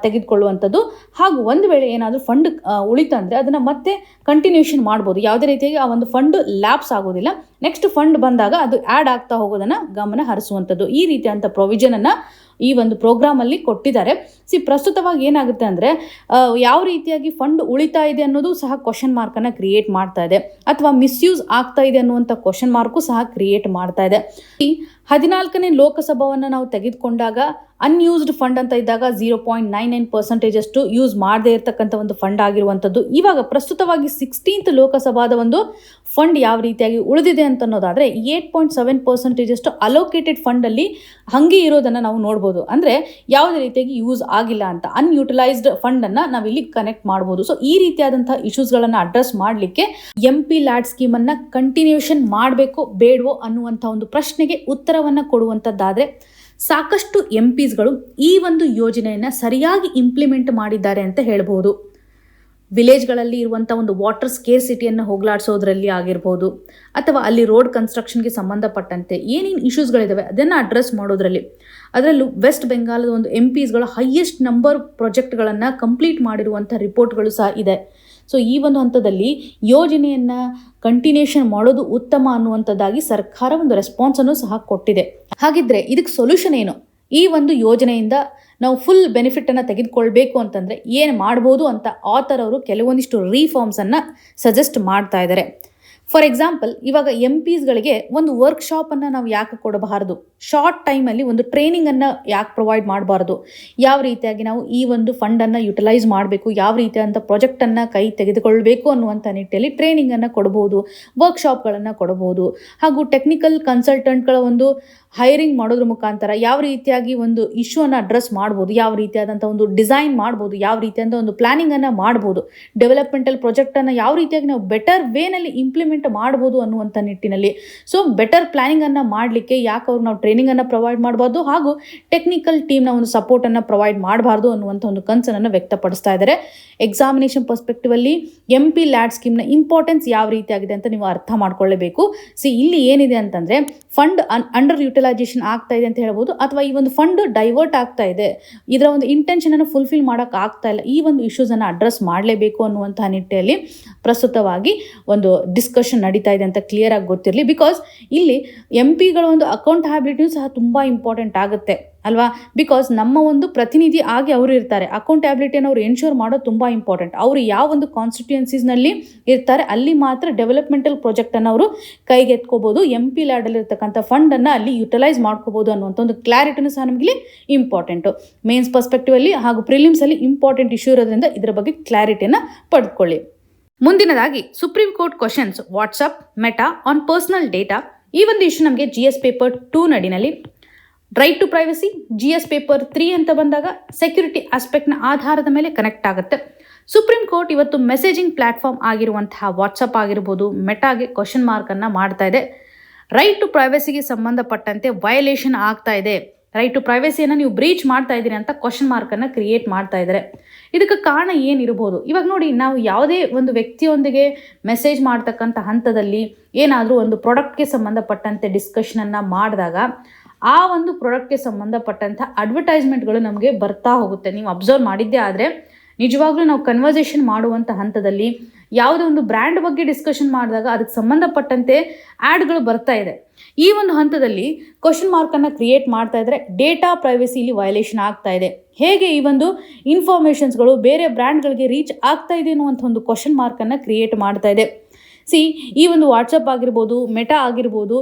ತೆಗೆದುಕೊಳ್ಳುವಂಥದ್ದು. ಹಾಗೂ ಒಂದು ವೇಳೆ ಏನಾದರೂ ಫಂಡ್ ಉಳಿತಂದರೆ ಅದನ್ನು ಮತ್ತೆ ಕಂಟಿನ್ಯೂಷನ್ ಮಾಡ್ಬೋದು. ಯಾವುದೇ ರೀತಿಯಾಗಿ ಆ ಒಂದು ಫಂಡ್ ಲ್ಯಾಪ್ಸ್ ಆಗೋದಿಲ್ಲ. ನೆಕ್ಸ್ಟ್ ಫಂಡ್ ಬಂದಾಗ ಅದು ಆ್ಯಡ್ ಆಗ್ತಾ ಹೋಗೋದನ್ನು ಗಮನ ಹರಿಸುವಂಥದ್ದು. ಈ ರೀತಿಯಂಥ ಪ್ರೊವಿಷನನ್ನು ಈ ಒಂದು ಪ್ರೋಗ್ರಾಮಲ್ಲಿ ಕೊಟ್ಟಿದ್ದಾರೆ. ಪ್ರಸ್ತುತವಾಗಿ ಏನಾಗುತ್ತೆ ಅಂದರೆ ಯಾವ ರೀತಿಯಾಗಿ ಫಂಡ್ ಉಳಿತಾ ಇದೆ ಅನ್ನೋದು ಸಹ ಕ್ವಶನ್ ಮಾರ್ಕನ್ನು ಕ್ರಿಯೇಟ್ ಮಾಡ್ತಾ ಇದೆ, ಅಥವಾ ಮಿಸ್ಯೂಸ್ ಆಗ್ತಾ ಇದೆ ಅನ್ನುವಂಥ ಕ್ವಶನ್ ಮಾರ್ಕು ಸಹ ಕ್ರಿಯೇಟ್ ಮಾಡ್ತಾ ಇದೆ. 14ನೇ ಲೋಕಸಭಾವನ್ನು ನಾವು ತೆಗೆದುಕೊಂಡಾಗ ಅನ್ಯೂಸ್ಡ್ ಫಂಡ್ ಅಂತ ಇದ್ದಾಗ 0.99% ಯೂಸ್ ಮಾಡದೇ ಇರತಕ್ಕಂಥ ಒಂದು ಫಂಡ್ ಆಗಿರುವಂಥದ್ದು. ಇವಾಗ ಪ್ರಸ್ತುತವಾಗಿ 16th ಲೋಕಸಭಾದ ಒಂದು ಫಂಡ್ ಯಾವ ರೀತಿಯಾಗಿ ಉಳಿದಿದೆ ಅಂತ ಅನ್ನೋದಾದರೆ 8.7% ಅಲೋಕೇಟೆಡ್ ಫಂಡಲ್ಲಿ ಹಾಗೆ ಇರೋದನ್ನು ನಾವು ನೋಡ್ಬೋದು. ಅಂದರೆ ಯಾವುದೇ ರೀತಿಯಾಗಿ ಯೂಸ್ ಆಗಿಲ್ಲ ಅಂತ ಅನ್ಯೂಟಿಲೈಸ್ಡ್ ಫಂಡನ್ನು ನಾವಿಲ್ಲಿ ಕನೆಕ್ಟ್ ಮಾಡ್ಬೋದು. ಈ ರೀತಿಯಾದಂಥ ಇಶ್ಯೂಸ್ಗಳನ್ನು ಅಡ್ರೆಸ್ ಮಾಡಲಿಕ್ಕೆ MP ಲ್ಯಾಡ್ ಸ್ಕೀಮನ್ನು ಕಂಟಿನ್ಯೂಷನ್ ಮಾಡಬೇಕು ಬೇಡವೋ ಅನ್ನುವಂಥ ಒಂದು ಪ್ರಶ್ನೆಗೆ ಉತ್ತರವನ್ನು ಕೊಡುವಂಥದ್ದಾದರೆ ಸಾಕಷ್ಟು MPsಗಳು ಈ ಒಂದು ಯೋಜನೆಯನ್ನು ಸರಿಯಾಗಿ ಇಂಪ್ಲಿಮೆಂಟ್ ಮಾಡಿದ್ದಾರೆ ಅಂತ ಹೇಳ್ಬೋದು. ವಿಲೇಜ್ಗಳಲ್ಲಿ ಇರುವಂಥ ಒಂದು ವಾಟರ್ ಸ್ಕೇರ್ಸಿಟಿಯನ್ನು ಹೋಗಲಾಡಿಸೋದ್ರಲ್ಲಿ ಆಗಿರ್ಬೋದು, ಅಥವಾ ಅಲ್ಲಿ ರೋಡ್ ಕನ್ಸ್ಟ್ರಕ್ಷನ್ಗೆ ಸಂಬಂಧಪಟ್ಟಂತೆ ಏನೇನು ಇಶ್ಯೂಸ್ಗಳಿದ್ದಾವೆ ಅದನ್ನು ಅಡ್ರೆಸ್ ಮಾಡೋದ್ರಲ್ಲಿ. ಅದರಲ್ಲೂ ವೆಸ್ಟ್ ಬೆಂಗಾಲದ ಒಂದು MPsಗಳು ಹೈಯೆಸ್ಟ್ ನಂಬರ್ ಪ್ರಾಜೆಕ್ಟ್ಗಳನ್ನು ಕಂಪ್ಲೀಟ್ ಮಾಡಿರುವಂಥ ರಿಪೋರ್ಟ್ಗಳು ಸಹ ಇದೆ. ಈ ಒಂದು ಹಂತದಲ್ಲಿ ಯೋಜನೆಯನ್ನು ಕಂಟಿನ್ಯೂಷನ್ ಮಾಡೋದು ಉತ್ತಮ ಅನ್ನುವಂಥದ್ದಾಗಿ ಸರ್ಕಾರ ಒಂದು ರೆಸ್ಪಾನ್ಸನ್ನು ಸಹ ಕೊಟ್ಟಿದೆ. ಹಾಗಿದ್ರೆ ಇದಕ್ಕೆ ಸೊಲ್ಯೂಷನ್ ಏನು? ಈ ಒಂದು ಯೋಜನೆಯಿಂದ ನಾವು ಫುಲ್ ಬೆನಿಫಿಟನ್ನು ತೆಗೆದುಕೊಳ್ಬೇಕು ಅಂತಂದರೆ ಏನು ಮಾಡ್ಬೋದು ಅಂತ ಆಥರ್ ಅವರು ಕೆಲವೊಂದಿಷ್ಟು ರೀಫಾರ್ಮ್ಸನ್ನು ಸಜೆಸ್ಟ್ ಮಾಡ್ತಾ ಇದ್ದಾರೆ. ಫಾರ್ ಎಕ್ಸಾಂಪಲ್, ಇವಾಗ MPsಗಳಿಗೆ ಒಂದು ವರ್ಕ್ಶಾಪನ್ನು ನಾವು ಯಾಕೆ ಕೊಡಬಾರದು, ಶಾರ್ಟ್ ಟೈಮಲ್ಲಿ ಒಂದು ಟ್ರೈನಿಂಗನ್ನು ಯಾಕೆ ಪ್ರೊವೈಡ್ ಮಾಡಬಾರ್ದು, ಯಾವ ರೀತಿಯಾಗಿ ನಾವು ಈ ಒಂದು ಫಂಡನ್ನು ಯುಟಿಲೈಸ್ ಮಾಡಬೇಕು, ಯಾವ ರೀತಿಯಾದಂಥ ಪ್ರಾಜೆಕ್ಟನ್ನು ಕೈ ತೆಗೆದುಕೊಳ್ಬೇಕು ಅನ್ನುವಂಥ ನಿಟ್ಟಿನಲ್ಲಿ ಟ್ರೈನಿಂಗನ್ನು ಕೊಡಬಹುದು, ವರ್ಕ್ಶಾಪ್ಗಳನ್ನು ಕೊಡಬಹುದು. ಹಾಗೂ ಟೆಕ್ನಿಕಲ್ ಕನ್ಸಲ್ಟೆಂಟ್ಗಳ ಒಂದು ಹೈರಿಂಗ್ ಮಾಡೋದ್ರ ಮುಖಾಂತರ ಯಾವ ರೀತಿಯಾಗಿ ಒಂದು ಇಶ್ಯೂವನ್ನು ಅಡ್ರೆಸ್ ಮಾಡ್ಬೋದು, ಯಾವ ರೀತಿಯಾದಂಥ ಒಂದು ಡಿಸೈನ್ ಮಾಡ್ಬೋದು, ಯಾವ ರೀತಿಯಾದ ಒಂದು ಪ್ಲಾನಿಂಗನ್ನು ಮಾಡ್ಬೋದು, ಡೆವಲಪ್ಮೆಂಟಲ್ ಪ್ರಾಜೆಕ್ಟನ್ನು ಯಾವ ರೀತಿಯಾಗಿ ನಾವು ಬೆಟರ್ ವೇನಲ್ಲಿ ಇಂಪ್ಲಿಮೆಂಟ್ ಮಾಡ್ಬೋದು ಅನ್ನುವಂಥ ನಿಟ್ಟಿನಲ್ಲಿ. ಬೆಟರ್ ಪ್ಲಾನಿಂಗನ್ನು ಮಾಡಲಿಕ್ಕೆ ಯಾಕೆ ಅವ್ರು ನಾವು ಟ್ರೈನಿಂಗನ್ನು ಪ್ರೊವೈಡ್ ಮಾಡಬಾರ್ದು, ಹಾಗೂ ಟೆಕ್ನಿಕಲ್ ಟೀಮ್ನ ಒಂದು ಸಪೋರ್ಟನ್ನು ಪ್ರೊವೈಡ್ ಮಾಡಬಾರ್ದು ಅನ್ನುವಂಥ ಒಂದು ಕನ್ಸರ್ನನ್ನು ವ್ಯಕ್ತಪಡಿಸ್ತಾ ಇದ್ದಾರೆ. ಎಕ್ಸಾಮಿನೇಷನ್ ಪರ್ಸ್ಪೆಕ್ಟಿವಲ್ಲಿ MP ಲ್ಯಾಡ್ ಸ್ಕೀಮ್ನ ಇಂಪಾರ್ಟೆನ್ಸ್ ಯಾವ ರೀತಿಯಾಗಿದೆ ಅಂತ ನೀವು ಅರ್ಥ ಮಾಡ್ಕೊಳ್ಳೇಬೇಕು. ಇಲ್ಲಿ ಏನಿದೆ ಅಂತಂದರೆ ಫಂಡ್ ಅಂಡರ್ ಯುಟಿಲೈಸೇಷನ್ ಆಗ್ತಾ ಇದೆ ಅಂತ ಹೇಳ್ಬೋದು, ಅಥವಾ ಈ ಒಂದು ಫಂಡ್ ಡೈವರ್ಟ್ ಆಗ್ತಾ ಇದೆ, ಇದರ ಒಂದು ಇಂಟೆನ್ಷನನ್ನು ಫುಲ್ಫಿಲ್ ಮಾಡೋಕ್ಕೆ ಆಗ್ತಾ ಇಲ್ಲ, ಈ ಒಂದು ಇಶ್ಯೂಸನ್ನು ಅಡ್ರೆಸ್ ಮಾಡಲೇಬೇಕು ಅನ್ನುವಂಥ ನಿಟ್ಟಿನಲ್ಲಿ ಪ್ರಸ್ತುತವಾಗಿ ಒಂದು ಡಿಸ್ಕಷನ್ ನಡೀತಾ ಇದೆ ಅಂತ ಕ್ಲಿಯರ್ ಆಗಿ ಗೊತ್ತಿರಲಿ. ಬಿಕಾಸ್ ಇಲ್ಲಿ MPಗಳ ಒಂದು ಅಕೌಂಟಬಿಲಿಟಿಯೂ ಸಹ ತುಂಬ ಇಂಪಾರ್ಟೆಂಟ್ ಆಗುತ್ತೆ ಅಲ್ವಾ? ಬಿಕಾಸ್ ನಮ್ಮ ಒಂದು ಪ್ರತಿನಿಧಿ ಆಗಿ ಅವರು ಇರ್ತಾರೆ. ಅಕೌಂಟಬಿಲಿಟಿಯನ್ನು ಅವ್ರು ಎನ್ಶೋರ್ ಮಾಡೋದು ತುಂಬ ಇಂಪಾರ್ಟೆಂಟ್. ಅವರು ಯಾವ ಒಂದು ಕಾನ್ಸ್ಟಿಟ್ಯೂಯೆನ್ಸೀಸ್ನಲ್ಲಿ ಇರ್ತಾರೆ ಅಲ್ಲಿ ಮಾತ್ರ ಡೆವಲಪ್ಮೆಂಟಲ್ ಪ್ರಾಜೆಕ್ಟನ್ನು ಅವರು ಕೈಗೆತ್ಕೋಬೋದು, MP ಲ್ಯಾಡಲ್ಲಿ ಇರ್ತಕ್ಕಂಥ ಫಂಡನ್ನು ಅಲ್ಲಿ ಯುಟಿಲೈಸ್ ಮಾಡ್ಕೋಬೋದು ಅನ್ನುವಂಥ ಒಂದು ಕ್ಲಾರಿಟಿನೂ ಸಹ ನಮಗೆ ಇಂಪಾರ್ಟೆಂಟು. ಮೇನ್ಸ್ ಪರ್ಸ್ಪೆಕ್ಟಿವಲ್ಲಿ ಹಾಗೂ ಪ್ರಿಲಿಮ್ಸಲ್ಲಿ ಇಂಪಾರ್ಟೆಂಟ್ ಇಶ್ಯೂ ಇರೋದ್ರಿಂದ ಇದರ ಬಗ್ಗೆ ಕ್ಲಾರಿಟಿಯನ್ನು ಪಡೆದುಕೊಳ್ಳಿ. ಮುಂದಿನದಾಗಿ supreme court questions WhatsApp Meta on personal data. ಈ ಒಂದು ಇಶ್ಯೂ ನಮಗೆ GS ಪೇಪರ್ 2 ನಡಿನಲ್ಲಿ right to privacy, GS paper 3 ಅಂತ ಬಂದಾಗ ಸೆಕ್ಯೂರಿಟಿ ಆಸ್ಪೆಕ್ಟ್ನ ಆಧಾರದ ಮೇಲೆ ಕನೆಕ್ಟ್ ಆಗುತ್ತೆ. ಸುಪ್ರೀಂ ಕೋರ್ಟ್ ಇವತ್ತು ಮೆಸೇಜಿಂಗ್ ಪ್ಲಾಟ್ಫಾರ್ಮ್ ಆಗಿರುವಂತಹ ವಾಟ್ಸಪ್ ಆಗಿರ್ಬೋದು, ಮೆಟಾಗೆ ಕ್ವಶನ್ ಮಾರ್ಕನ್ನು ಮಾಡ್ತಾ ಇದೆ. ರೈಟ್ ಟು ಪ್ರೈವಸಿಗೆ ಸಂಬಂಧಪಟ್ಟಂತೆ ವಯಲೇಷನ್ ಆಗ್ತಾ ಇದೆ, ರೈಟ್ ಟು ಪ್ರೈವಸಿಯನ್ನು ನೀವು ಬ್ರೀಚ್ ಮಾಡ್ತಾ ಇದ್ದೀರಿ ಅಂತ ಕ್ವಶನ್ ಮಾರ್ಕನ್ನು ಕ್ರಿಯೇಟ್ ಮಾಡ್ತಾ ಇದ್ದಾರೆ. ಇದಕ್ಕೆ ಕಾರಣ ಏನಿರ್ಬೋದು? ಇವಾಗ ನೋಡಿ, ನಾವು ಯಾವುದೇ ಒಂದು ವ್ಯಕ್ತಿಯೊಂದಿಗೆ ಮೆಸೇಜ್ ಮಾಡ್ತಕ್ಕಂಥ ಹಂತದಲ್ಲಿ ಏನಾದರೂ ಒಂದು ಪ್ರಾಡಕ್ಟ್ಗೆ ಸಂಬಂಧಪಟ್ಟಂತೆ ಡಿಸ್ಕಷನನ್ನು ಮಾಡಿದಾಗ ಆ ಒಂದು ಪ್ರಾಡಕ್ಟ್ಗೆ ಸಂಬಂಧಪಟ್ಟಂಥ ಅಡ್ವರ್ಟೈಸ್ಮೆಂಟ್ಗಳು ನಮಗೆ ಬರ್ತಾ ಹೋಗುತ್ತೆ. ನೀವು ಅಬ್ಸರ್ವ್ ಮಾಡಿದ್ದೇ ಆದರೆ ನಿಜವಾಗ್ಲೂ ನಾವು ಕನ್ವರ್ಸೇಷನ್ ಮಾಡುವಂಥ ಹಂತದಲ್ಲಿ ಯಾವುದೇ ಒಂದು ಬ್ರ್ಯಾಂಡ್ ಬಗ್ಗೆ ಡಿಸ್ಕಷನ್ ಮಾಡಿದಾಗ ಅದಕ್ಕೆ ಸಂಬಂಧಪಟ್ಟಂತೆ ಆ್ಯಡ್ಗಳು ಬರ್ತಾ ಇದೆ. ಈ ಒಂದು ಹಂತದಲ್ಲಿ ಕ್ವಶನ್ ಮಾರ್ಕನ್ನು ಕ್ರಿಯೇಟ್ ಮಾಡ್ತಾ ಇದ್ದರೆ ಡೇಟಾ ಪ್ರೈವಸಿ ಇಲ್ಲಿ ವಯಲೇಷನ್ ಆಗ್ತಾ ಇದೆ. ಹೇಗೆ ಈ ಒಂದು ಇನ್ಫಾರ್ಮೇಷನ್ಸ್ಗಳು ಬೇರೆ ಬ್ರ್ಯಾಂಡ್ಗಳಿಗೆ ರೀಚ್ ಆಗ್ತಾ ಇದೆ ಅನ್ನುವಂಥ ಒಂದು ಕ್ವಶನ್ ಮಾರ್ಕನ್ನು ಕ್ರಿಯೇಟ್ ಮಾಡ್ತಾ ಇದೆ. ಈ ಒಂದು ವಾಟ್ಸಪ್ ಆಗಿರ್ಬೋದು, ಮೆಟಾ ಆಗಿರ್ಬೋದು,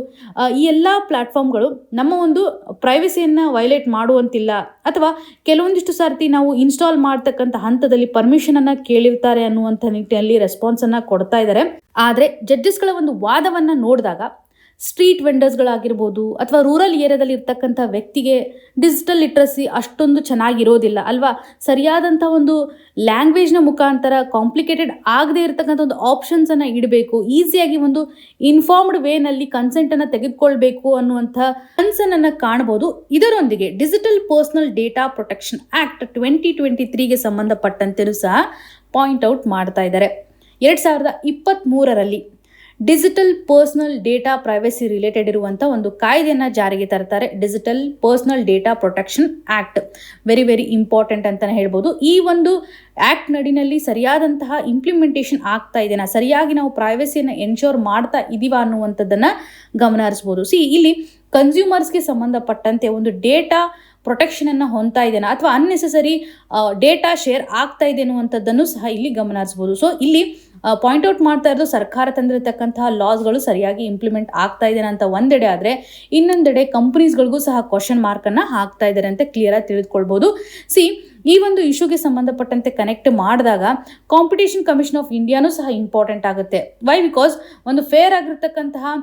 ಈ ಎಲ್ಲ ಪ್ಲ್ಯಾಟ್ಫಾರ್ಮ್ಗಳು ನಮ್ಮ ಒಂದು ಪ್ರೈವಸಿಯನ್ನು ವೈಲೇಟ್ ಮಾಡುವಂತಿಲ್ಲ, ಅಥವಾ ಕೆಲವೊಂದಿಷ್ಟು ಸರ್ತಿ ನಾವು ಇನ್ಸ್ಟಾಲ್ ಮಾಡ್ತಕ್ಕಂಥ ಹಂತದಲ್ಲಿ ಪರ್ಮಿಷನನ್ನು ಕೇಳಿರ್ತಾರೆ ಅನ್ನುವಂಥ ನಿಟ್ಟಿನಲ್ಲಿ ರೆಸ್ಪಾನ್ಸನ್ನು ಕೊಡ್ತಾ ಇದ್ದಾರೆ. ಆದರೆ ಜಡ್ಜಸ್ಗಳ ಒಂದು ವಾದವನ್ನು ನೋಡಿದಾಗ ಸ್ಟ್ರೀಟ್ ವೆಂಡರ್ಸ್ಗಳಾಗಿರ್ಬೋದು ಅಥವಾ ರೂರಲ್ ಏರಿಯಾದಲ್ಲಿ ಇರ್ತಕ್ಕಂಥ ವ್ಯಕ್ತಿಗೆ ಡಿಜಿಟಲ್ ಲಿಟ್ರಸಿ ಅಷ್ಟೊಂದು ಚೆನ್ನಾಗಿರೋದಿಲ್ಲ ಅಲ್ವಾ? ಸರಿಯಾದಂಥ ಒಂದು ಲ್ಯಾಂಗ್ವೇಜ್ನ ಮುಖಾಂತರ ಕಾಂಪ್ಲಿಕೇಟೆಡ್ ಆಗದೆ ಇರತಕ್ಕಂಥ ಒಂದು ಆಪ್ಷನ್ಸನ್ನು ಇಡಬೇಕು, ಈಸಿಯಾಗಿ ಒಂದು ಇನ್ಫಾರ್ಮ್ಡ್ ವೇನಲ್ಲಿ ಕನ್ಸೆಂಟನ್ನು ತೆಗೆದುಕೊಳ್ಬೇಕು ಅನ್ನುವಂಥ ಕನ್ಸರ್ನನ್ನು ಕಾಣ್ಬೋದು. ಇದರೊಂದಿಗೆ digital personal data protection act 2023ಗೆ ಸಂಬಂಧಪಟ್ಟಂತೆಯೂ ಸಹ ಪಾಯಿಂಟ್ ಔಟ್ ಮಾಡ್ತಾ ಇದ್ದಾರೆ. 2023ರಲ್ಲಿ digital personal data privacy related ಇರುವಂಥ ಒಂದು ಕಾಯ್ದೆಯನ್ನು ಜಾರಿಗೆ ತರ್ತಾರೆ. Digital personal data protection act very very important ಅಂತಲೇ ಹೇಳ್ಬೋದು. ಈ ಒಂದು ಆ್ಯಕ್ಟ್ ನಡಿನಲ್ಲಿ ಸರಿಯಾದಂತಹ ಇಂಪ್ಲಿಮೆಂಟೇಷನ್ ಆಗ್ತಾ ಇದೆನಾ, ಸರಿಯಾಗಿ ನಾವು ಪ್ರೈವಸಿಯನ್ನು ಎನ್ಶೋರ್ ಮಾಡ್ತಾ ಇದ್ದೀವಾ ಅನ್ನುವಂಥದ್ದನ್ನು ಗಮನ ಹರಿಸ್ಬೋದು. ಇಲ್ಲಿ ಕನ್ಸ್ಯೂಮರ್ಸ್ಗೆ ಸಂಬಂಧಪಟ್ಟಂತೆ ಒಂದು ಡೇಟಾ ಪ್ರೊಟೆಕ್ಷನನ್ನು ಹೊಂದ್ತಾ ಇದೆನಾ ಅಥವಾ ಅನ್ನೆಸೆಸರಿ ಡೇಟಾ ಶೇರ್ ಆಗ್ತಾ ಇದೆ ಅನ್ನುವಂಥದ್ದನ್ನು ಸಹ ಇಲ್ಲಿ ಗಮನ ಹರಿಸ್ಬೋದು. ಇಲ್ಲಿ ಪಾಯಿಂಟ್ ಔಟ್ ಮಾಡ್ತಾ ಇರೋದು ಸರ್ಕಾರ ತಂದಿರತಕ್ಕಂತಹ ಲಾಸ್ಗಳು ಸರಿಯಾಗಿ ಇಂಪ್ಲಿಮೆಂಟ್ ಆಗ್ತಾ ಇದೆ ಅಂತ ಒಂದೆಡೆ, ಆದರೆ ಇನ್ನೊಂದೆಡೆ ಕಂಪನೀಸ್ಗಳಿಗೂ ಸಹ ಕ್ವಶನ್ ಮಾರ್ಕನ್ನು ಹಾಕ್ತಾ ಇದ್ದಾರೆ ಅಂತ ಕ್ಲಿಯರಾಗಿ ತಿಳಿದುಕೊಳ್ಬೋದು. ಈ ಒಂದು ಇಶ್ಯೂಗೆ ಸಂಬಂಧಪಟ್ಟಂತೆ ಕನೆಕ್ಟ್ ಮಾಡಿದಾಗ ಕಾಂಪಿಟೇಷನ್ ಕಮಿಷನ್ ಆಫ್ ಇಂಡಿಯಾನೂ ಸಹ ಇಂಪಾರ್ಟೆಂಟ್ ಆಗುತ್ತೆ. ವೈ? ಬಿಕಾಸ್ ಒಂದು ಫೇರ್ ಆಗಿರ್ತಕ್ಕಂತಹ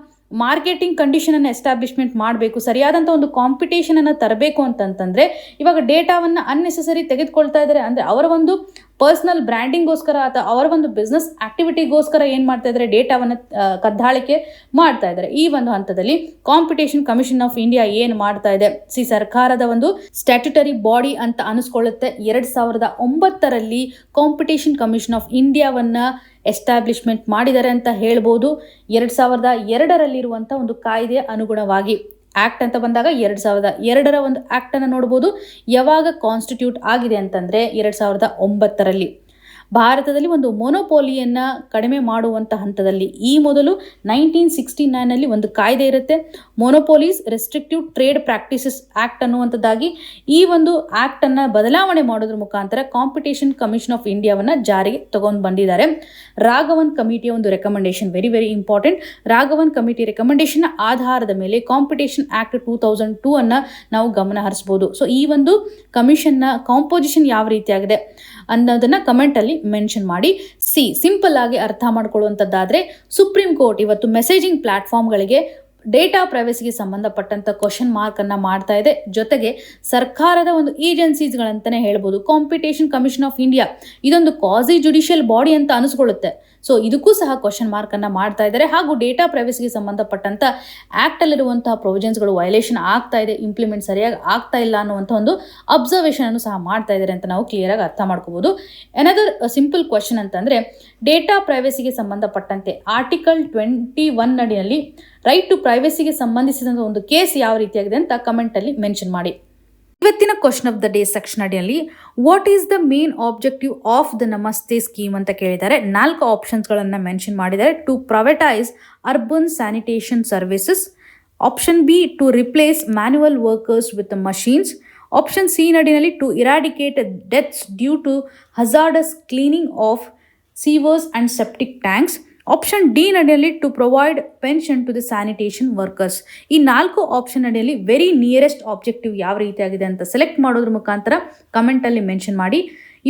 ಮಾರ್ಕೆಟಿಂಗ್ ಕಂಡೀಷನನ್ನು ಎಸ್ಟಾಬ್ಲಿಷ್ಮೆಂಟ್ ಮಾಡಬೇಕು, ಸರಿಯಾದಂಥ ಒಂದು ಕಾಂಪಿಟೇಷನನ್ನು ತರಬೇಕು ಅಂತಂತಂದರೆ ಇವಾಗ ಡೇಟಾವನ್ನು ಅನ್ನೆಸೆಸರಿ ತೆಗೆದುಕೊಳ್ತಾ ಇದ್ದಾರೆ. ಅಂದರೆ ಅವರ ಒಂದು ಪರ್ಸನಲ್ ಬ್ರ್ಯಾಂಡಿಂಗ್ಗೋಸ್ಕರ ಅಥವಾ ಅವರ ಒಂದು ಬಿಸ್ನೆಸ್ ಆಕ್ಟಿವಿಟಿಗೋಸ್ಕರ ಏನು ಮಾಡ್ತಾ ಇದ್ದಾರೆ, ಡೇಟಾವನ್ನು ಕದ್ದಾಳಿಕೆ ಮಾಡ್ತಾ ಇದ್ದಾರೆ. ಈ ಒಂದು ಹಂತದಲ್ಲಿ ಕಾಂಪಿಟೇಷನ್ ಕಮಿಷನ್ ಆಫ್ ಇಂಡಿಯಾ ಏನು ಮಾಡ್ತಾ ಇದೆ, ಸರ್ಕಾರದ ಒಂದು ಸ್ಟ್ಯಾಟ್ಯುಟರಿ ಬಾಡಿ ಅಂತ ಅನಿಸ್ಕೊಳ್ಳುತ್ತೆ. 2009ರಲ್ಲಿ ಕಾಂಪಿಟೇಷನ್ ಕಮಿಷನ್ ಆಫ್ ಇಂಡಿಯಾವನ್ನು ಎಸ್ಟಾಬ್ಲಿಷ್ಮೆಂಟ್ ಮಾಡಿದ್ದಾರೆ ಅಂತ ಹೇಳ್ಬೋದು. 2002ರಲ್ಲಿರುವಂಥ ಒಂದು ಕಾಯ್ದೆಯ ಅನುಗುಣವಾಗಿ ಆ್ಯಕ್ಟ್ ಅಂತ ಬಂದಾಗ 2002ರ ಒಂದು ಆ್ಯಕ್ಟನ್ನು ನೋಡ್ಬೋದು. ಯಾವಾಗ ಕಾನ್ಸ್ಟಿಟ್ಯೂಟ್ ಆಗಿದೆ ಅಂತಂದರೆ 2009ರಲ್ಲಿ. ಭಾರತದಲ್ಲಿ ಒಂದು ಮೊನೋಪೋಲಿಯನ್ನು ಕಡಿಮೆ ಮಾಡುವಂಥ ಹಂತದಲ್ಲಿ ಈ ಮೊದಲು 1969ನಲ್ಲಿ ಒಂದು ಕಾಯ್ದೆ ಇರುತ್ತೆ, ಮೊನೋಪೋಲೀಸ್ ರೆಸ್ಟ್ರಿಕ್ಟಿವ್ ಟ್ರೇಡ್ ಪ್ರಾಕ್ಟೀಸಸ್ ಆ್ಯಕ್ಟ್ ಅನ್ನುವಂಥದ್ದಾಗಿ. ಈ ಒಂದು ಆ್ಯಕ್ಟನ್ನು ಬದಲಾವಣೆ ಮಾಡೋದ್ರ ಮುಖಾಂತರ ಕಾಂಪಿಟೇಷನ್ ಕಮಿಷನ್ ಆಫ್ ಇಂಡಿಯಾವನ್ನು ಜಾರಿಗೆ ತಗೊಂಡು ಬಂದಿದ್ದಾರೆ. ರಾಘವನ್ ಕಮಿಟಿಯ ಒಂದು recommendation very very important. Raghavan committee recommendation ಆಧಾರದ ಮೇಲೆ ಕಾಂಪಿಟೇಷನ್ ಆ್ಯಕ್ಟ್ 2002 ಅನ್ನು ನಾವು ಗಮನ ಹರಿಸ್ಬೋದು. ಈ ಒಂದು ಕಮಿಷನ್ನ ಕಾಂಪೋಸಿಷನ್ ಯಾವ ರೀತಿಯಾಗಿದೆ ಅನ್ನೋದನ್ನು ಕಮೆಂಟಲ್ಲಿ ಮೆನ್ಷನ್ ಮಾಡಿ. ಸಿಂಪಲ್ ಆಗಿ ಅರ್ಥ ಮಾಡ್ಕೊಳ್ಳುವಂಥದ್ದಾದರೆ ಸುಪ್ರೀಂ ಕೋರ್ಟ್ ಇವತ್ತು ಮೆಸೇಜಿಂಗ್ ಪ್ಲಾಟ್ಫಾರ್ಮ್ಗಳಿಗೆ ಡೇಟಾ ಪ್ರೈವಸಿಗೆ ಸಂಬಂಧಪಟ್ಟಂಥ ಕ್ವಶನ್ ಮಾರ್ಕನ್ನು ಮಾಡ್ತಾ ಇದೆ. ಜೊತೆಗೆ ಸರ್ಕಾರದ ಒಂದು ಏಜೆನ್ಸೀಸ್ಗಳಂತಲೇ ಹೇಳ್ಬೋದು. ಕಾಂಪಿಟೇಷನ್ ಕಮಿಷನ್ ಆಫ್ ಇಂಡಿಯಾ ಇದೊಂದು ಕ್ವಾಸಿ ಜುಡಿಷಿಯಲ್ ಬಾಡಿ ಅಂತ ಅನಿಸ್ಕೊಳ್ಳುತ್ತೆ. ಇದಕ್ಕೂ ಸಹ ಕ್ವಶನ್ ಮಾರ್ಕನ್ನು ಮಾಡ್ತಾ ಇದ್ದಾರೆ. ಹಾಗೂ ಡೇಟಾ ಪ್ರೈವಸಿಗೆ ಸಂಬಂಧಪಟ್ಟಂಥ ಆ್ಯಕ್ಟಲ್ಲಿರುವಂತಹ ಪ್ರೊವಿಷನ್ಸ್ಗಳು ವೈಲೇಷನ್ ಆಗ್ತಾ ಇದೆ, ಇಂಪ್ಲಿಮೆಂಟ್ ಸರಿಯಾಗಿ ಆಗ್ತಾ ಇಲ್ಲ ಅನ್ನುವಂಥ ಒಂದು ಅಬ್ಸರ್ವೇಷನನ್ನು ಸಹ ಮಾಡ್ತಾ ಇದ್ದಾರೆ ಅಂತ ನಾವು ಕ್ಲಿಯರಾಗಿ ಅರ್ಥ ಮಾಡ್ಕೋಬೋದು. ಎನದರ್ ಸಿಂಪಲ್ ಕ್ವಶನ್ ಅಂತಂದರೆ ಡೇಟಾ ಪ್ರೈವಸಿಗೆ ಸಂಬಂಧಪಟ್ಟಂತೆ ಆರ್ಟಿಕಲ್ 21 ಅಡಿಯಲ್ಲಿ ರೈಟ್ ಟು ಪ್ರೈವಸಿಗೆ ಸಂಬಂಧಿಸಿದಂಥ ಒಂದು ಕೇಸ್ ಯಾವ ರೀತಿಯಾಗಿದೆ ಅಂತ ಕಮೆಂಟಲ್ಲಿ ಮೆನ್ಷನ್ ಮಾಡಿ. ಇವತ್ತಿನ question of the day section ಅಡಿಯಲ್ಲಿ what is the main objective of the Namaste scheme ಅಂತ ಕೇಳಿದ್ದಾರೆ. 4 ಆಪ್ಷನ್ಸ್ಗಳನ್ನು ಮೆನ್ಷನ್ ಮಾಡಿದ್ದಾರೆ. To privatise urban sanitation services, option B to replace manual workers with machines, option C ನಡಿನಲ್ಲಿ to eradicate deaths due to hazardous cleaning of sewers and septic tanks. Option D ನಡಿಯಲ್ಲಿ to provide pension to the sanitation workers. ಈ 4 option ಅಡಿಯಲ್ಲಿ very nearest objective ಯಾವ ರೀತಿಯಾಗಿದೆ ಅಂತ select ಮಾಡೋದ್ರ ಮುಖಾಂತರ ಕಮೆಂಟಲ್ಲಿ ಮೆನ್ಷನ್ ಮಾಡಿ.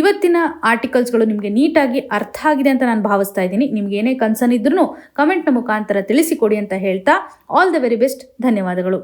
ಇವತ್ತಿನ ಆರ್ಟಿಕಲ್ಸ್ಗಳು ನಿಮಗೆ ನೀಟಾಗಿ ಅರ್ಥ ಆಗಿದೆ ಅಂತ ನಾನು ಭಾವಿಸ್ತಾ ಇದ್ದೀನಿ. ನಿಮ್ಗೆ ಏನೇ ಕನ್ಸರ್ನ್ ಇದ್ರೂ ಕಮೆಂಟ್ನ ಮುಖಾಂತರ ತಿಳಿಸಿಕೊಡಿ ಅಂತ ಹೇಳ್ತಾ ಆಲ್ ದ ವೆರಿ ಬೆಸ್ಟ್. ಧನ್ಯವಾದಗಳು.